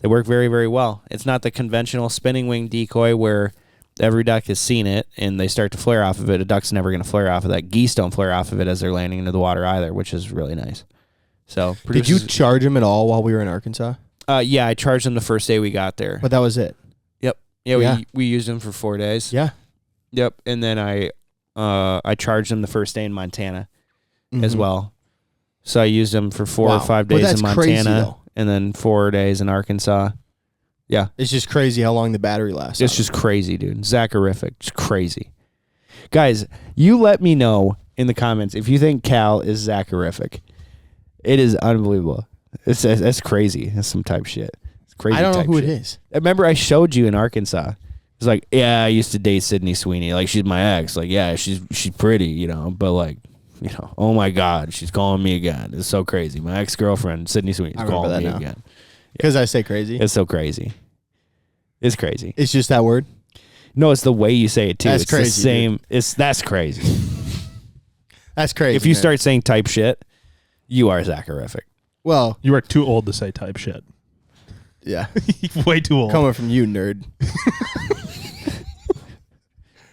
They work very, very well. It's not the conventional spinning wing decoy where every duck has seen it and they start to flare off of it. A duck's never going to flare off of that. Geese don't flare off of it as they're landing into the water either, which is really nice. So, Did you charge him at all while we were in Arkansas? Yeah, I charged them the first day we got there. But that was it. Yeah, Yeah. we used them for 4 days. Yeah. Yep, and then I charged them the first day in Montana as well. So I used them for 4 or 5 Well, days that's in crazy, Montana, though. and then 4 days in Arkansas. Yeah, It's just crazy how long the battery lasts. it's just crazy, dude. Zacharific, just crazy. Guys, you let me know in the comments if you think Cal is Zacharific. It is unbelievable. That's crazy. That's some type shit. It's crazy. I don't know type who shit. it is. I remember I showed you in Arkansas. It's like, yeah, I used to date Sydney Sweeney. Like, she's my ex. Like, yeah, she's pretty, but like, oh my God, she's calling me again. It's so crazy. My ex-girlfriend, Sydney Sweeney, is I remember calling me that now. again. Because I say crazy. It's so crazy. It's crazy. It's just that word. No, it's the way you say it too. That's it's crazy, the same. That's crazy. That's crazy. If you man. start saying type shit, you are Zacharific. Well, You are too old to say type shit. yeah. Way too old. Coming from you, nerd.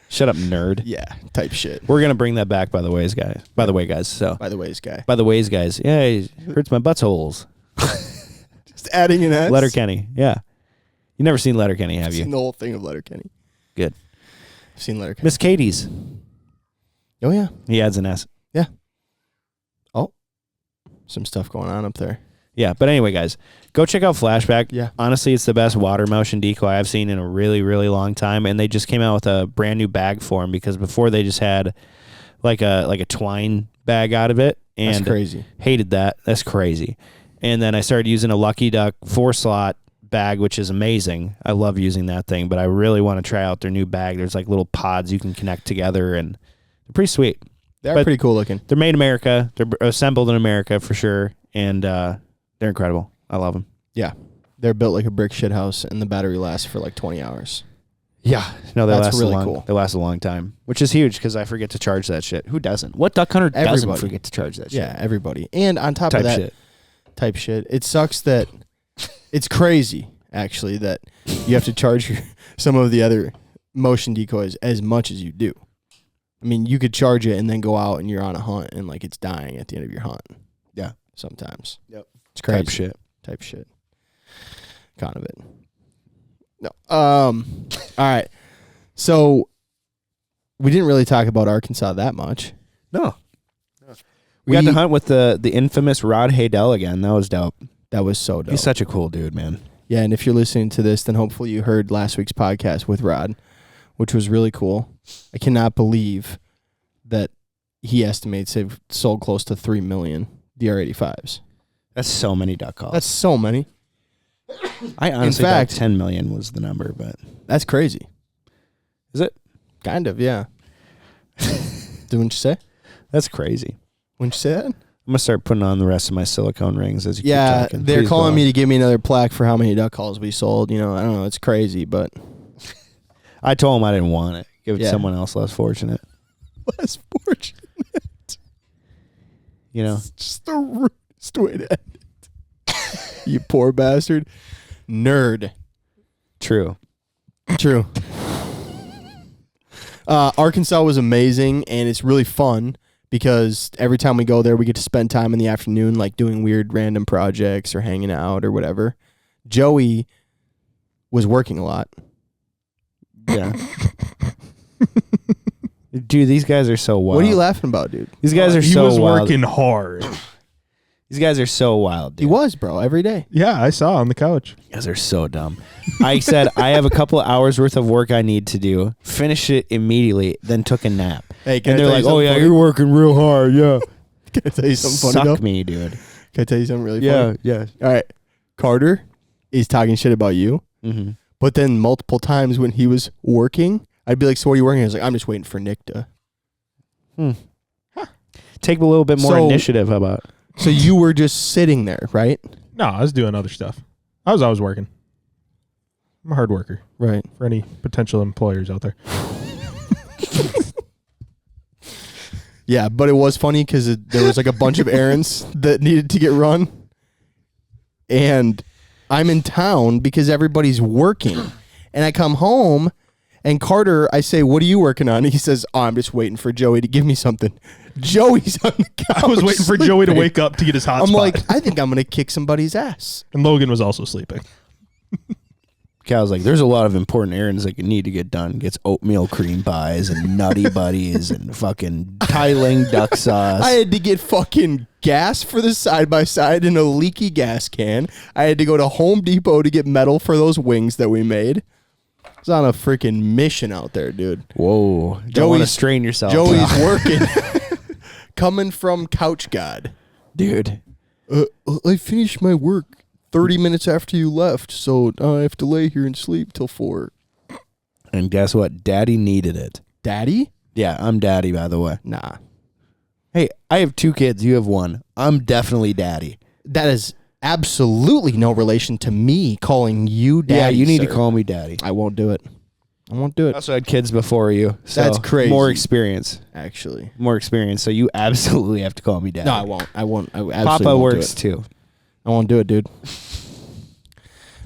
Shut up, nerd. Yeah, type shit. We're gonna bring that back, by the way, guys. By the way, guys. So, By the way, this guy. by the ways, guys. Yeah, it hurts my buttholes. Just adding an S. Letterkenny. Yeah. You never seen Letterkenny, have I've seen you? the whole thing of Letterkenny. Good. I've seen Letterkenny. Miss Katie's. Oh, yeah. He adds an S. Some stuff going on up there. Yeah, but anyway, guys, go check out Flashback. Yeah. Honestly, it's the best water motion decoy I've seen in a really, really long time. And they just came out with a brand new bag for him because before they just had like a twine bag out of it. And That's crazy. hated that. That's crazy. And then I started using a Lucky Duck 4-slot bag, which is amazing. I love using that thing, but I really want to try out their new bag. There's like little pods you can connect together, and they're pretty sweet. They're But- pretty cool looking. They're made in America. They're assembled in America for sure, and they're incredible. I love them. Yeah. They're built like a brick shit house, and the battery lasts for like 20 hours. Yeah, no, they That's last really a long. cool. They last a long time, which is huge because I forget to charge that shit. Who doesn't? What duck hunter doesn't Everybody. forget to charge that shit? Yeah, everybody. And on top type of that, shit. type shit, it sucks that it's crazy, actually, that you have to charge some of the other motion decoys as much as you do. I mean, you could charge it and then go out and you're on a hunt and like it's dying at the end of your hunt. Yeah. Sometimes. Yep. It's crazy. Type shit. Kind of it. No. All right. So we didn't really talk about Arkansas that much. No. We got to hunt with the infamous Rod Haydell again. That was dope. That was so dope. He's such a cool dude, man. Yeah, and if you're listening to this, then hopefully you heard last week's podcast with Rod, which was really cool. I cannot believe that he estimates they've sold close to 3 million DR85s. That's so many duck calls. That's so many. I honestly fact- thought 10 million was the number, but That's crazy. is it? Kind of, yeah. Didn't you say? That's crazy. Wouldn't you say that? I'm gonna start putting on the rest of my silicone rings as you keep Yeah, talking. they're Please calling go me on. to give me another plaque for how many duck calls we sold. You know, I don't know. It's crazy, but I told them I didn't want it. Give it Yeah. to someone else less fortunate. less fortunate. You know. It's just the rudest way to end it. You poor bastard. Nerd. True. True. Arkansas was amazing, and it's really fun because every time we go there, we get to spend time in the afternoon, like doing weird random projects or hanging out or whatever. Joey was working a lot. Yeah. Dude, these guys are so wild. What are you laughing about, dude? These guys are He so was wild. working hard. These guys are so wild, He dude. was, bro, every day. Yeah, I saw on the couch. You guys are so dumb. I said, I have a couple of hours worth of work I need to do. Finish it immediately, then took a nap. Hey, And they're like, oh, yeah, you're working real hard. Yeah. Can I tell you something Suck funny, though? me, dude. Can I tell you something really Yeah, funny? yeah. All right. Carter is talking shit about you, Mm-hmm. but then multiple times when he was working, I'd be like, so what are you working? I was like, I'm just waiting for Nick to. Take a little bit more So- initiative. How about? So you were just sitting there, right? No, I was doing other stuff. I was always working. I'm a hard worker Right. for any potential employers out there. Yeah, but it was funny because there was like a bunch of errands that needed to get run. And I'm in town because everybody's working. And I come home and Carter, I say, what are you working on? He says, oh, I'm just waiting for Joey to give me something. Joey's on the couch. I was waiting for Joey to sleeping. wake up to get his hot I'm spot. like, I think I'm going to kick somebody's ass. And Logan was also sleeping. Cal's like, there's a lot of important errands that you need to get done. Gets oatmeal cream pies and Nutty Buddies and fucking tiling duck sauce. I had to get fucking gas for the side-by-side in a leaky gas can. I had to go to Home Depot to get metal for those wings that we made. I was on a freaking mission out there, dude. Whoa. Don't want to Joey's- strain yourself. Joey's working. Coming from Couch God. Dude. I finished my work 30 minutes after you left, so I have to lay here and sleep till 4. And guess what? Daddy needed it. Daddy? Yeah, I'm daddy, by the way. Nah. Hey, I have 2 kids. You have 1. I'm definitely daddy. That is absolutely no relation to me calling you daddy. Yeah, you need to sir. call me daddy. I won't do it. I won't do I it, also had kids before you. So That's crazy. More experience. actually. More experience. So you absolutely have to call me daddy. No, I won't. I won't. I absolutely Papa won't works do it. too. I won't do it, dude.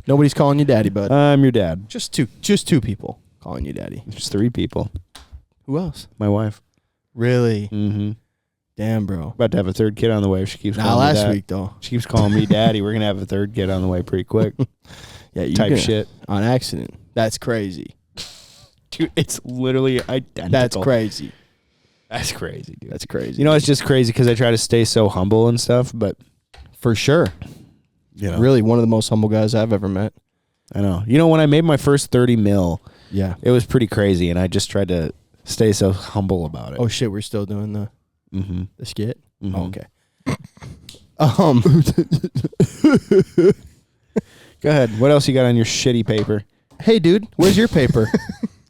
Nobody's calling you daddy, bud. I'm your dad. Just two people calling you daddy. There's 3 people. Who else? My wife. Really? Mm-hmm. Damn, bro. About to have a 3rd kid on the way. She keeps Not calling me last dad. week though. She keeps calling me daddy. We're gonna have a 3rd kid on the way pretty quick. Yeah, you Type gonna- shit. on accident. That's crazy. Dude, it's literally identical. That's crazy. That's crazy, dude. That's crazy. You know, it's just crazy because I try to stay so humble and stuff, but for sure. you know, Really, one of the most humble guys I've ever met. I know. You know, when I made my first 30 mil, Yeah. it was pretty crazy, and I just tried to stay so humble about it. Oh shit, we're still doing the Mm-hmm. skit. Mhm. Oh, okay. Go ahead. What else you got on your shitty paper? Hey, dude, where's your paper?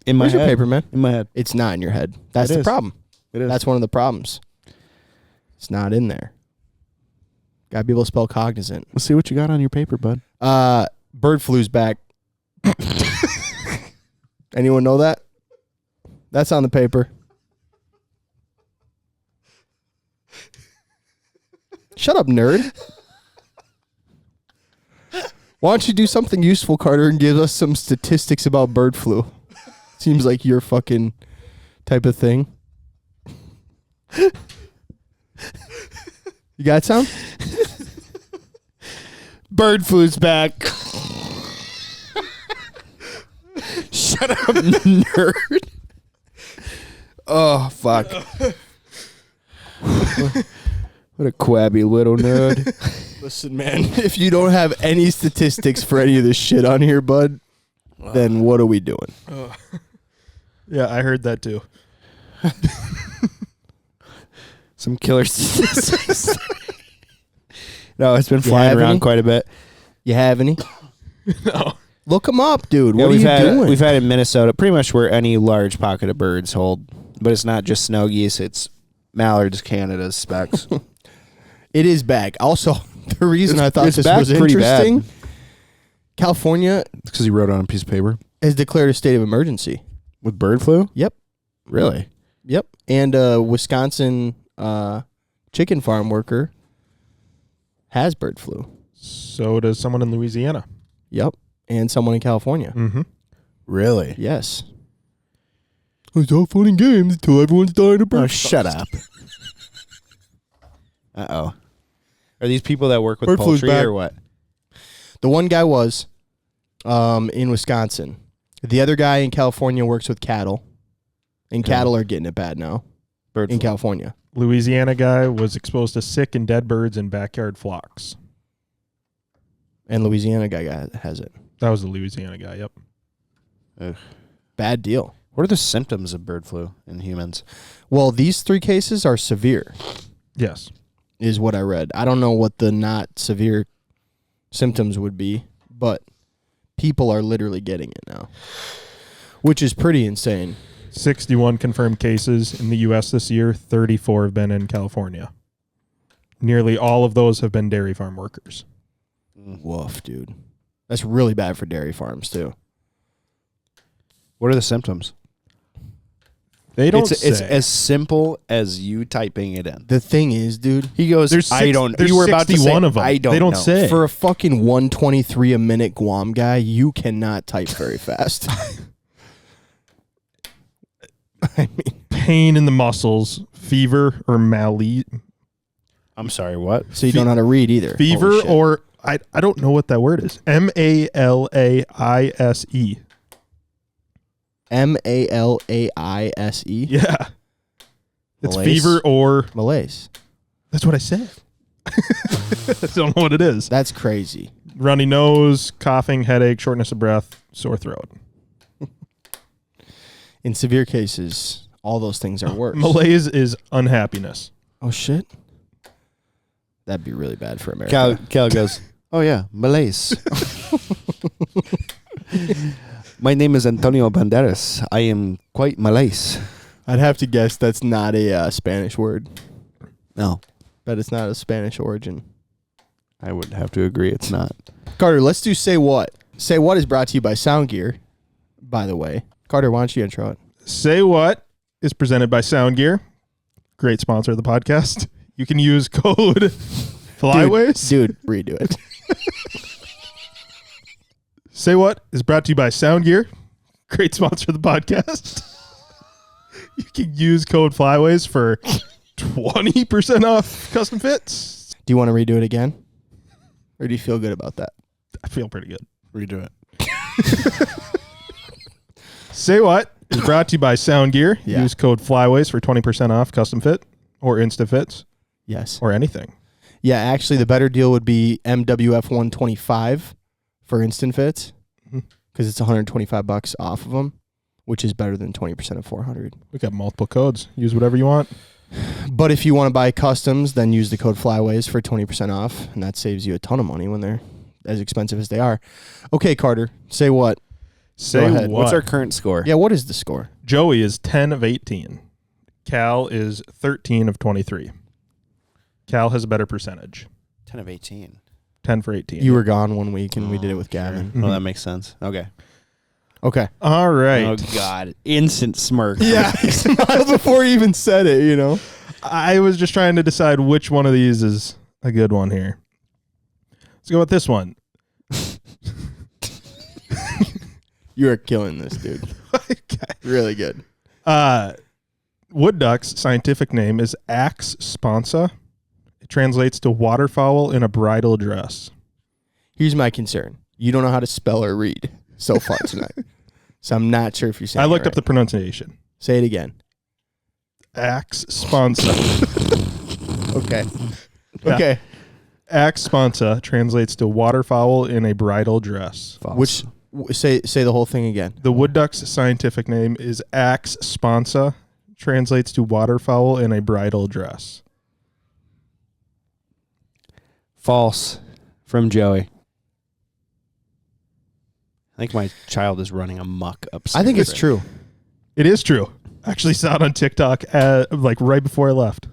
In my Where's your head. paper, man? In my head. It's not in your head. That's It the is. problem. It is. That's one of the problems. It's not in there. Gotta be able to spell cognizant. Let's see what you got on your paper, bud. Bird flu's back. Anyone know that? That's on the paper. Shut up, nerd. Why don't you do something useful, Carter, and give us some statistics about bird flu? Seems like your fucking type of thing. You got some? Bird flu's back. Shut up, nerd. Oh, fuck. What a quabby little nerd. Listen, man, if you don't have any statistics for any of this shit on here, bud, then what are we doing? Yeah, I heard that too. Some killer statistics. No, it's been You flying have around any? quite a bit. You have any? No. Look them up, dude. Yeah, What are you doing? We've had in Minnesota, pretty much where any large pocket of birds hold But it's not just snow geese. It's Mallards, Canada's specs. It is back. Also, the reason I thought it's this back was pretty bad. interesting, California Because he wrote it on a piece of paper. has declared a state of emergency. With bird flu? Yep. Really? Yep. And Wisconsin chicken farm worker has bird flu. So does someone in Louisiana. Yep. And someone in California. Mm-hmm. Really? Yes. It's all fun and games until everyone's dying of bird. Oh, shut up. Uh-oh. Are these people that work with Bird flu's poultry back. or what? The one guy was in Wisconsin. The other guy in California works with cattle. And cattle are getting it bad now Bird in flu. California. Louisiana guy was exposed to sick and dead birds in backyard flocks. And Louisiana guy has it. That was the Louisiana guy, yep. Ugh. Bad deal. What are the symptoms of bird flu in humans? Well, these 3 cases are severe, Yes. is what I read. I don't know what the not severe symptoms would be, but people are literally getting it now, which is pretty insane. 61 confirmed cases in the U.S. this year. 34 have been in California. Nearly all of those have been dairy farm workers. Woof, dude. That's really bad for dairy farms, too. What are the symptoms? They don't It's say. as simple as you typing it in. The thing is, dude, He goes, There's I six- don't. there's You were about to say, 61 of them. I don't They don't know. say. for a fucking 123 a minute Guam guy, you cannot type very fast. I mean, pain in the muscles, fever or malaise. I'm sorry, what? so you don't know how to read either. Fever Holy shit. or I don't know what that word is. Malaise. Malaise. Yeah. It's Malaise? fever or Malaise. that's what I said. I don't know what it is. That's crazy. Runny nose, coughing, headache, shortness of breath, sore throat. In severe cases, all those things are worse. Malaise is unhappiness. Oh shit. That'd be really bad for America. Cal goes, oh yeah, Malays. My name is Antonio Banderas. I am quite Malays. I'd have to guess that's not a Spanish word. No, That it's not a Spanish origin. I would have to agree it's not. Carter, let's do Say What. Say What is brought to you by Sound Gear, by the way. Carter, why don't you intro it? Say What is presented by Sound Gear. Great sponsor of the podcast. You can use code Flyways. Dude, redo it. Say What is brought to you by Sound Gear. Great sponsor of the podcast. You can use code Flyways for 20% off custom fits. Do you want to redo it again? Or do you feel good about that? I feel pretty good. Redo it. Say What is brought to you by Sound Gear. Yeah. Use code Flyways for 20% off custom fit or Insta Fits Yes. or anything. Yeah, actually, the better deal would be MWF 125 for instant fits because it's $125 off of them, which is better than 20% of 400. We got multiple codes. Use whatever you want. But if you want to buy customs, then use the code Flyways for 20% off, and that saves you a ton of money when they're as expensive as they are. Okay, Carter, say what? Say ahead. What. What's our current score? Yeah, what is the score? Joey is 10 of 18. Cal is 13 of 23. Cal has a better percentage. 10 of 18. 10 for 18. You were gone 1 week, and we did it with Gavin. Well, that makes sense. Okay. Okay. All right. Oh, God. Instant smirk. Yeah, he smiled before he even said it, you know? I was just trying to decide which one of these is a good one here. Let's go with this one. You are killing this, dude. Really good. Wood duck's scientific name is Ax sponsa. It translates to waterfowl in a bridal dress. Here's my concern. You don't know how to spell or read so far tonight. So I'm not sure if you're saying I looked it up the right. pronunciation. Say it again. Ax sponsa. Okay. Yeah. Okay. Ax sponsa translates to waterfowl in a bridal dress. Which say the whole thing again. The wood duck's scientific name is Ax sponsa, translates to waterfowl in a bridal dress. False from Joey. I think my child is running amok upstairs. I think it's true. It is true. Actually saw it on TikTok like right before I left.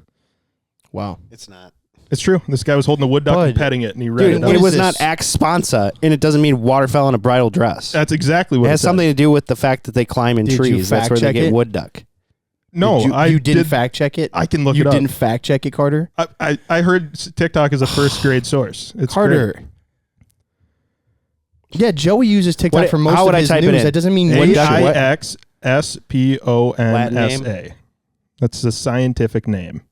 Wow. It's not. It's true. This guy was holding the wood duck and Bud. petting it, and he read Dude, it. what it is was this? not Axe Sponsa, and it doesn't mean waterfowl in a bridal dress. That's exactly what It has said. something to do with the fact that they climb in Did you trees. That's where they fact-check get it? wood duck. No, you didn't fact check it. I can look you it up. didn't fact check it, Carter. I heard TikTok is a first grade source. It's Carter. great. Yeah, Joey uses TikTok What- for most how of would I his type it news. in? That doesn't mean wood duck. what? AIXSPONSA. That's the scientific name.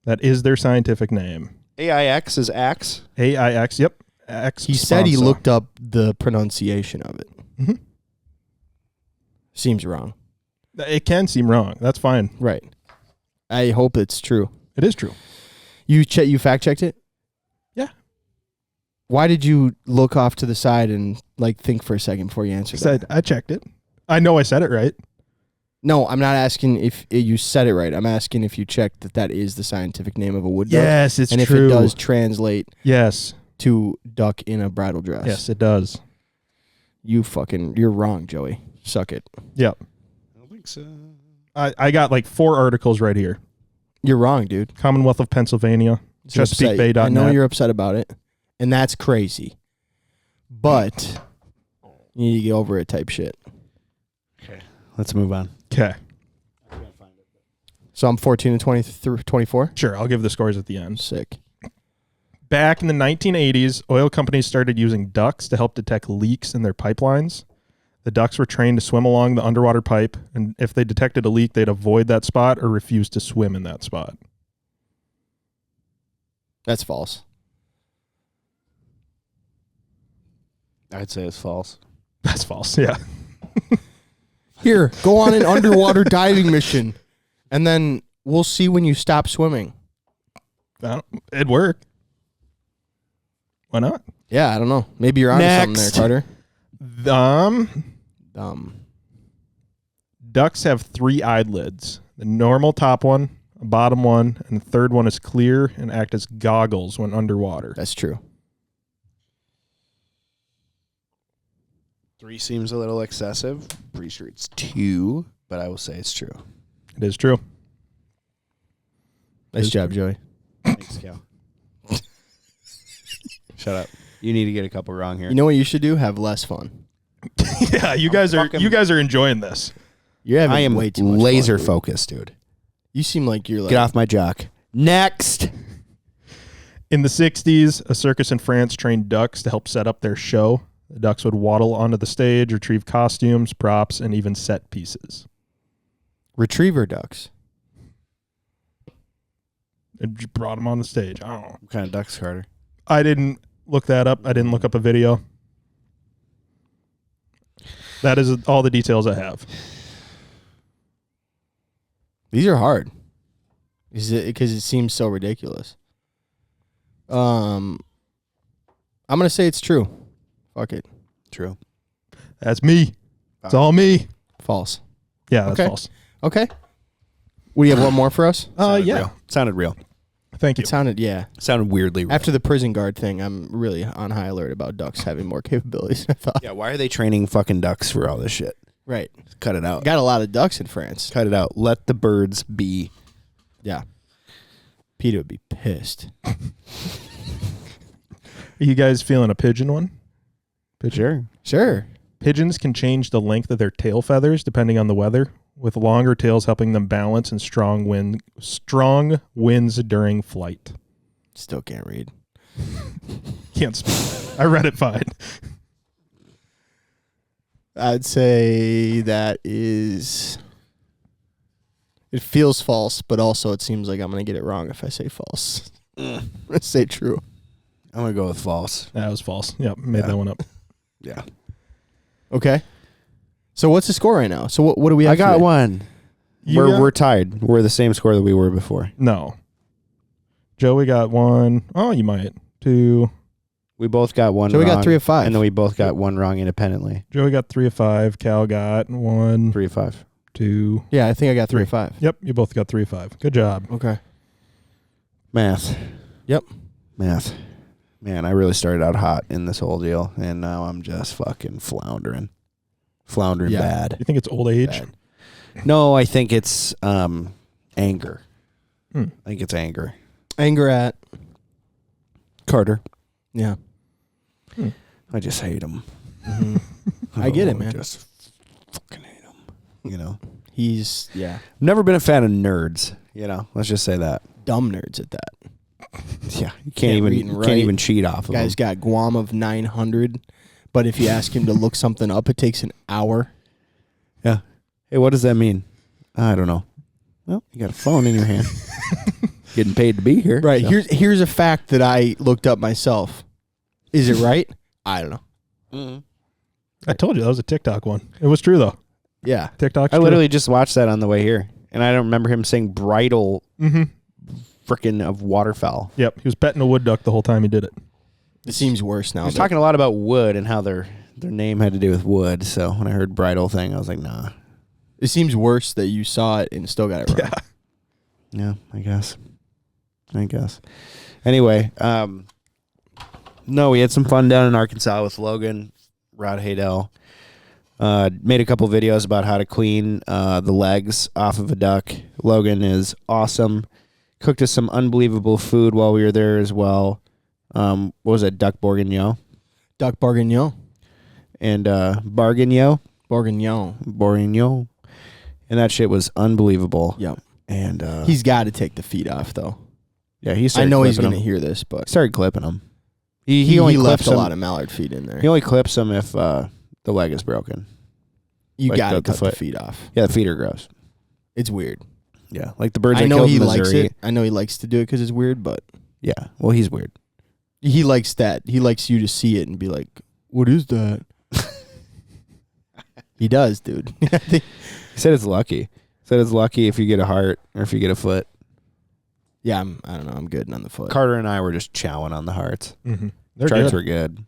That is their scientific name. AIX is axe. AIX. Yep. X. He said he Sponsa. looked up the pronunciation of it. Mhm. Seems wrong. It can seem wrong. That's fine. Right. I hope it's true. It is true. You fact checked it? Yeah. Why did you look off to the side and like think for a second before you answered that? I checked it. I know I said it right. No, I'm not asking if you said it right. I'm asking if you checked that is the scientific name of a wood duck. Yes, it's and if true. it does translate Yes. to duck in a bridal dress. Yes, it does. You're wrong, Joey. Suck it. Yep. I don't think so. I got like 4 articles right here. You're wrong, dude. Commonwealth of Pennsylvania. It's upset. ChesapeakeBay.net. I know you're upset about it, and that's crazy. But you need to get over it type shit. Okay, let's move on. Okay. So I'm 14 and 20 through 24. Sure, I'll give the scores at the end. Sick. Back in the 1980s, oil companies started using ducks to help detect leaks in their pipelines. The ducks were trained to swim along the underwater pipe, and if they detected a leak, they'd avoid that spot or refuse to swim in that spot. That's false. I'd say it's false. That's false, yeah. Here, go on an underwater diving mission, and then we'll see when you stop swimming. It'd work. Why not? Yeah, I don't know. Maybe you're onto something there, Next. Carter. Ducks have 3 eyelids. The normal top one, a bottom one, and the third one is clear and act as goggles when underwater. That's true. 3 seems a little excessive. Pretty sure it's 2, but I will say it's true. It is true. Nice job, Joey. Thanks, Cal. Shut up. You need to get a couple wrong here. You know what you should do? Have less fun. Yeah, you guys are enjoying this. You're having I am way too much laser fun, dude. focused, dude. You seem like you're like Get off my jock. Next. In the 60s, a circus in France trained ducks to help set up their show. The ducks would waddle onto the stage, retrieve costumes, props, and even set pieces. retriever ducks. It just brought them on the stage. I don't know. What kind of ducks, Carter? I didn't look that up. I didn't look up a video. That is all the details I have. These are hard. Is it because it seems so ridiculous? I'm gonna say it's true. Fuck it. True. That's me. It's all me. False. Yeah, that's Okay. false. Okay. What do you have one more for us? Sounded Yeah. real. Sounded real. Thank you. It sounded Sounded weirdly real. After the prison guard thing, I'm really on high alert about ducks having more capabilities than I thought. Yeah, why are they training fucking ducks for all this shit? Right. Cut it out. Got a lot of ducks in France. Cut it out. Let the birds be. Yeah. Peter would be pissed. Are you guys feeling a pigeon one? Pigeon. Sure. Pigeons can change the length of their tail feathers depending on the weather, with longer tails helping them balance in strong winds during flight. Still can't read. Can't speak. I read it fine. I'd say that is. It feels false, but also it seems like I'm going to get it wrong if I say false. I'm going to say true. I'm going to go with false. That was false. Yep, made Yeah. that one up. Yeah. Okay. So what's the score right now? So what do we have? I got today? one. We're tied. We're the same score that we were before. No. Joey got 1. Oh, you might. 2. We both got one So we wrong. got 3 of 5. And then we both got one wrong independently. Joey got 3 of 5. Cal got 1, 3 of 5. 2. Yeah, I think I got 3 of 5. Yep, you both got 3 of 5. Good job. Okay. Math. Yep. Math. Man, I really started out hot in this whole deal, and now I'm just fucking floundering. Floundering Yeah. bad. You think it's old age? Bad. No, I think it's anger. Hmm. I think it's anger. Anger at. Carter. Yeah. I just hate him. I get it, man. I just fucking hate him. You know? He's, yeah. Never been a fan of nerds. You know? Let's just say that. Dumb nerds at that. Yeah. You can't read and write. even cheat off of Guy's him. got Guam of 900, but if you ask him to look something up, it takes an hour. Yeah. Hey, what does that mean? I don't know. Well, you got a phone in your hand. Getting paid to be here. Right. so. Here's a fact that I looked up myself. Is it right? I don't know. Mm-hmm. I told you that was a TikTok one. It was true though. Yeah. TikTok. I literally just watched that on the way here, and I don't remember him saying bridle frickin' of waterfowl. Yep. He was petting a wood duck the whole time he did it. It seems worse now. He was talking a lot about wood and how their name had to do with wood. So when I heard bridle thing, I was like, nah. It seems worse that you saw it and still got it wrong. Yeah. Yeah, I guess. Anyway, no, we had some fun down in Arkansas with Logan, Rod Haydell. Made a couple videos about how to clean the legs off of a duck. Logan is awesome. Cooked us some unbelievable food while we were there as well. What was it? Duck bourguignon? Duck bourguignon. And bourguignon? Bourguignon. And that shit was unbelievable. Yep. And He's got to take the feet off, though. yeah, he I started know he's clipping going to them. hear this, but Started clipping them. he only left clips a them. lot of mallard feet in there. He only clips them if the leg is broken. You like got to the cut the foot. feet off. Yeah, the feet are gross. It's weird. Yeah, like the birds I I know killed he in likes Missouri. it. I know he likes to do it because it's weird, but Yeah, well, he's weird. he likes that. He likes you to see it and be like, what is that? He does, dude. He said it's lucky. He said it's lucky if you get a heart or if you get a foot. Yeah, I don't know. I'm good on the foot. Carter and I were just chowing on the hearts. Mm-hmm. They're Hearts good. were good.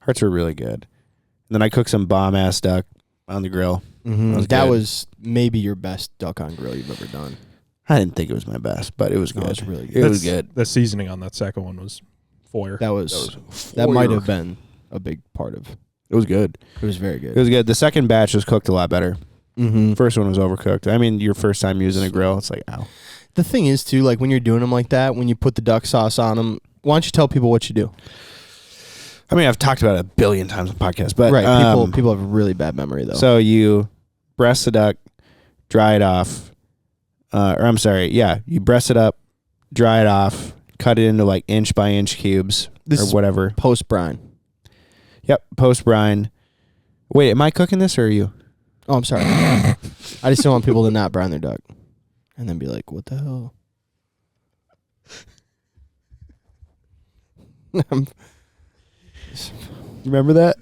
Hearts were really good. And then I cooked some bomb-ass duck on the grill. That good. was maybe your best duck on grill you've ever done. I didn't think it was my best, but it was No, good. it was really good. It was good. The seasoning on that second one was foyer. That might have been a big part of. It was good. It was very It good. was good. The second batch was cooked a lot better. Mm-hmm. First one was overcooked. I mean, your first time using a grill, it's like, ow. The thing is, too, like when you're doing them like that, when you put the duck sauce on them, why don't you tell people what you do? I mean, I've talked about it a billion times on podcasts, but Right. People have a really bad memory, though. So you breast the duck, dry it off. You breast it up, dry it off, cut it into like inch by inch cubes This or is whatever. post brine. Yep, post brine. Wait, am I cooking this or are you? Oh, I'm sorry. I just don't want people to not brine their duck. And then be like, what the hell? You remember that?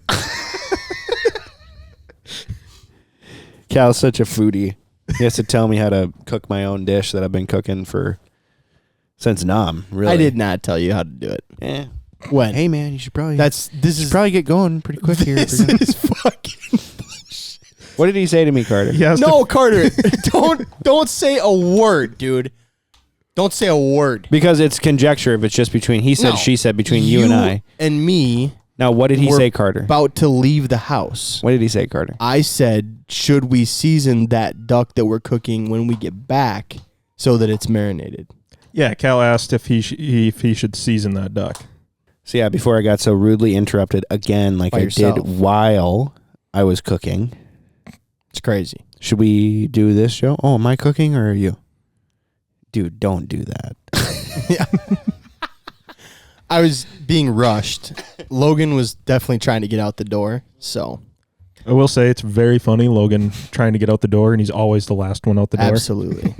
Cal's such a foodie. He has to tell me how to cook my own dish that I've been cooking since Nam. Really, I did not tell you how to do it. Yeah. When? Hey man, you should probably. This you should is probably get going pretty quick here. This is fucking. What did he say to me, Carter? He has No, Carter, don't say a word, dude. Don't say a word. Because it's conjecture if it's just between he said, No. she said, between you and I. and me Now, what did he were say, Carter? about to leave the house. What did he say, Carter? I said, should we season that duck that we're cooking when we get back so that it's marinated? Yeah, Cal asked if he should season that duck. So yeah, before I got so rudely interrupted again, like By I yourself. did while I was cooking. It's crazy. Should we do this, Joe? Oh, am I cooking or are you? Dude, don't do that. I was being rushed. Logan was definitely trying to get out the door, so I will say it's very funny, Logan trying to get out the door, and he's always the last one out the door. absolutely.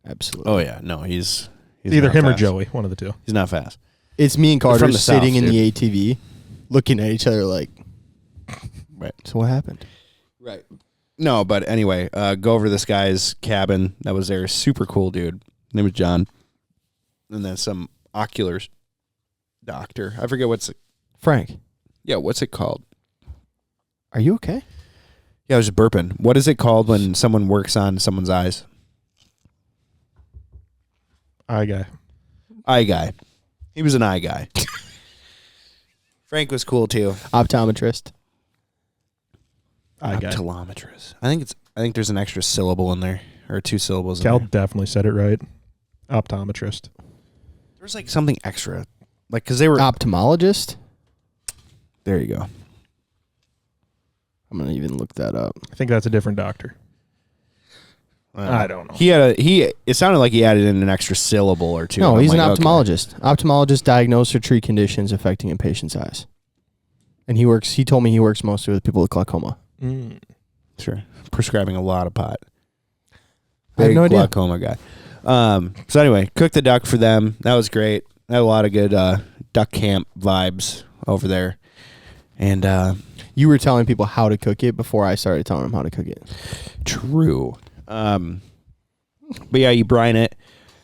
Absolutely. Oh yeah, no, he's Either not him or fast. Joey, one of the two. He's not fast. It's me and Carter From the sitting South, in the ATV looking at each other like, Right. so what happened? Right. No, but anyway, go over to this guy's cabin that was there. Super cool dude. His name was John. And then some oculars doctor. I forget Frank, what's it called? are you okay? Yeah, I was just burping. What is it called when someone works on someone's eyes? Eye guy. Eye guy. He was an eye guy. Frank was cool too. Optometrist. Eye guy. Optometrist. I think it's I think there's an extra syllable in there, or 2 syllables in Cal there. definitely said it right. Optometrist. There's like something extra. Like, because they were... Ophthalmologist? There you go. I'm going to even look that up. I think that's a different doctor. I don't know. It sounded like he added in an extra syllable or 2. No, I'm he's an like, okay. ophthalmologist. Ophthalmologist diagnose or treat conditions affecting a patient's eyes. And he told me he works mostly with people with glaucoma. Sure. Prescribing a lot of pot. I have no idea. Glaucoma guy. So anyway, cooked the duck for them. That was great. Had a lot of good duck camp vibes over there. And You were telling people how to cook it before I started telling them how to cook it. true. But yeah, you brine it,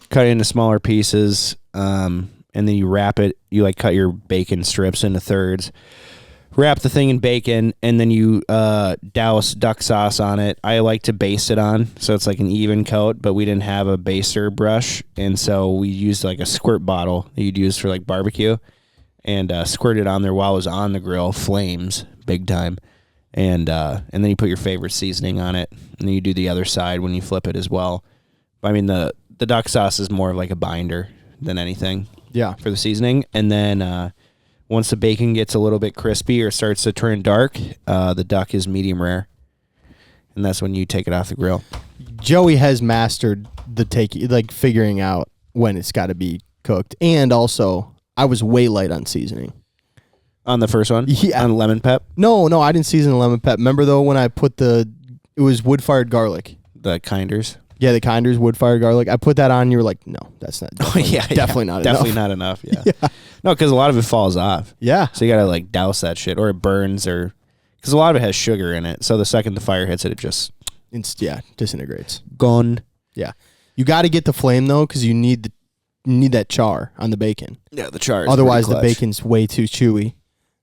cut it into smaller pieces, and then you wrap it. You like cut your bacon strips into thirds. Wrap the thing in bacon, and then you douse duck sauce on it. I like to baste it on, so it's like an even coat, but we didn't have a baster brush, and so we used like a squirt bottle that you'd use for like barbecue, and squirt it on there while it was on the grill, flames, big time. And then you put your favorite seasoning on it, and then you do the other side when you flip it as well. I mean, the duck sauce is more like a binder than anything Yeah. for the seasoning, and then... once the bacon gets a little bit crispy or starts to turn dark, the duck is medium rare. And that's when you take it off the grill. Joey has mastered figuring out when it's got to be cooked. And also, I was way light on seasoning. On the first one? Yeah. On lemon pep? No, I didn't season the lemon pep. Remember, though, when I put it was wood-fired garlic. The Kinders? Yeah, the Kinders wood-fired garlic. I put that on, and you were like, no, that's not. Definitely not Definitely enough. not enough, yeah. No, because a lot of it falls off. Yeah. So you got to like douse that shit, or it burns, or... Because a lot of it has sugar in it. So the second the fire hits it, it just... Disintegrates. Gone. Yeah. You got to get the flame, though, because you need that char on the bacon. Yeah, the char is Otherwise, pretty the clutch. bacon's way too chewy.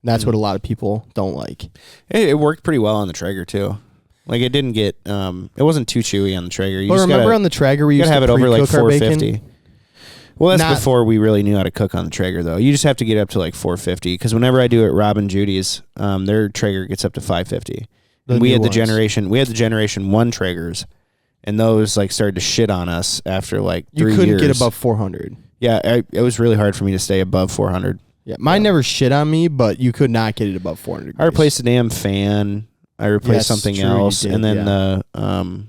That's what a lot of people don't like. It worked pretty well on the Traeger, too. Like, it didn't get... it wasn't too chewy on the Traeger. You But just remember gotta, on the Traeger, we you used gotta to have it over like pre-cook our bacon? 450. Well, that's Not- before we really knew how to cook on the Traeger, though. You just have to get up to like 450. Because whenever I do it at Rob and Judy's, their Traeger gets up to 550. And we new had ones. the Generation 1 Traegers, and those like started to shit on us after like 3 years. You couldn't get above 400. Yeah, it was really hard for me to stay above 400. Yeah, mine never shit on me, but you could not get it above 400 degrees. I replaced the damn fan. I replaced Yes, something true, you else, did, and then yeah. the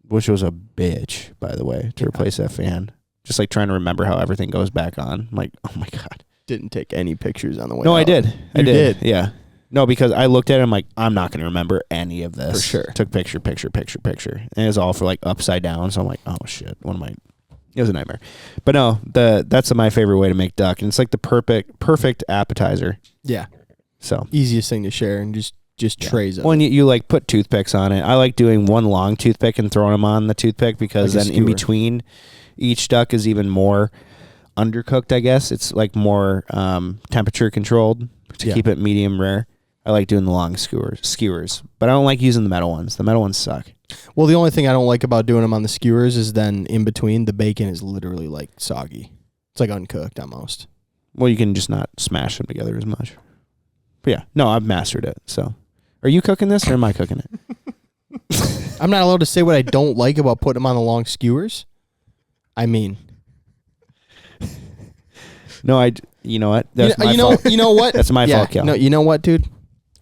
which was a bitch, by the way, to replace that fan. Just like trying to remember how everything goes back on. I'm like, oh my god. Didn't take any pictures on the way No, I out. did. I You did. did? Yeah. No, because I looked at it, I'm like, I'm not going to remember any of this. For sure. Took picture. And it was all for like upside down. So I'm like, oh shit. It was a nightmare. But no, that's my favorite way to make duck. And it's like the perfect appetizer. Yeah. So. Easiest thing to share and just trays of Well, it. and you like put toothpicks on it. I like doing one long toothpick and throwing them on the toothpick because Like a then in skewer. between each duck is even more undercooked, I guess. It's like more temperature controlled to Yeah. keep it medium rare. I like doing the long skewers, but I don't like using the metal ones. The metal ones suck. Well, the only thing I don't like about doing them on the skewers is then in between, the bacon is literally like soggy. It's like uncooked almost. Well, you can just not smash them together as much. But yeah, no, I've mastered it. So, are you cooking this or am I cooking it? I'm not allowed to say what I don't like about putting them on the long skewers. I mean, No, you know what? That's my you fault. know what? That's my fault, Cal. No, you know what, dude?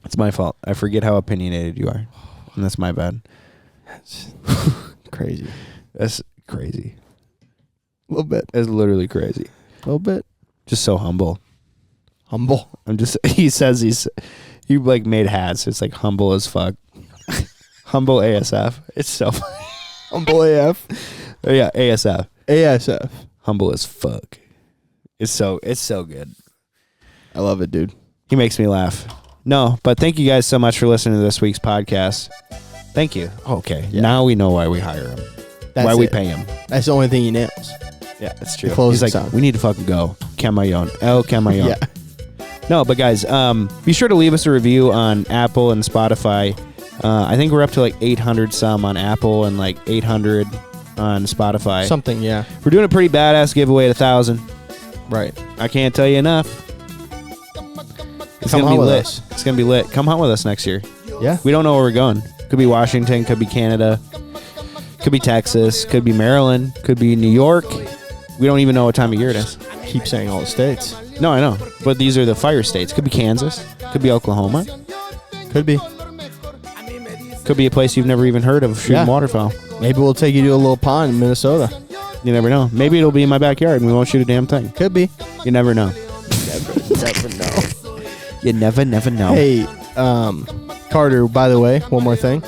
It's my fault. I forget how opinionated you are, and that's my bad. That's crazy. That's crazy. A little bit. That's literally crazy. A little bit. Just so humble. Humble. He says he like made hats. It's like humble as fuck. Humble ASF. It's so funny. Humble AF. Oh, yeah, ASF. ASF. Humble as fuck. It's so good. I love it, dude. He makes me laugh. No, but thank you guys so much for listening to this week's podcast. Thank you. Okay. Yeah. Now we know why we hire him. That's why we it. pay him. That's the only thing he nails. Yeah, that's true. Close He's like, sound. we need to fucking go. Camayon. El Camayon. Yeah. No, but guys, be sure to leave us a review on Apple and Spotify. I think we're up to like 800 some on Apple and like 800 on Spotify. Something, yeah. We're doing a pretty badass giveaway at 1,000. Right. I can't tell you enough. It's Come gonna be hunt with lit. us. It's gonna be lit. Come hunt with us next year. Yeah. We don't know where we're going. Could be Washington, could be Canada, could be Texas, could be Maryland, could be New York. We don't even know what time of year it is. Keep saying all the states. No, I know. But these are the fire states. Could be Kansas, could be Oklahoma, Could be. could be a place you've never even heard of shooting Yeah. waterfowl. Maybe we'll take you to a little pond in Minnesota. You never know. Maybe it'll be in my backyard and we won't shoot a damn thing. Could be. You never know. Never know. You never know. Hey, Carter, by the way, one more thing.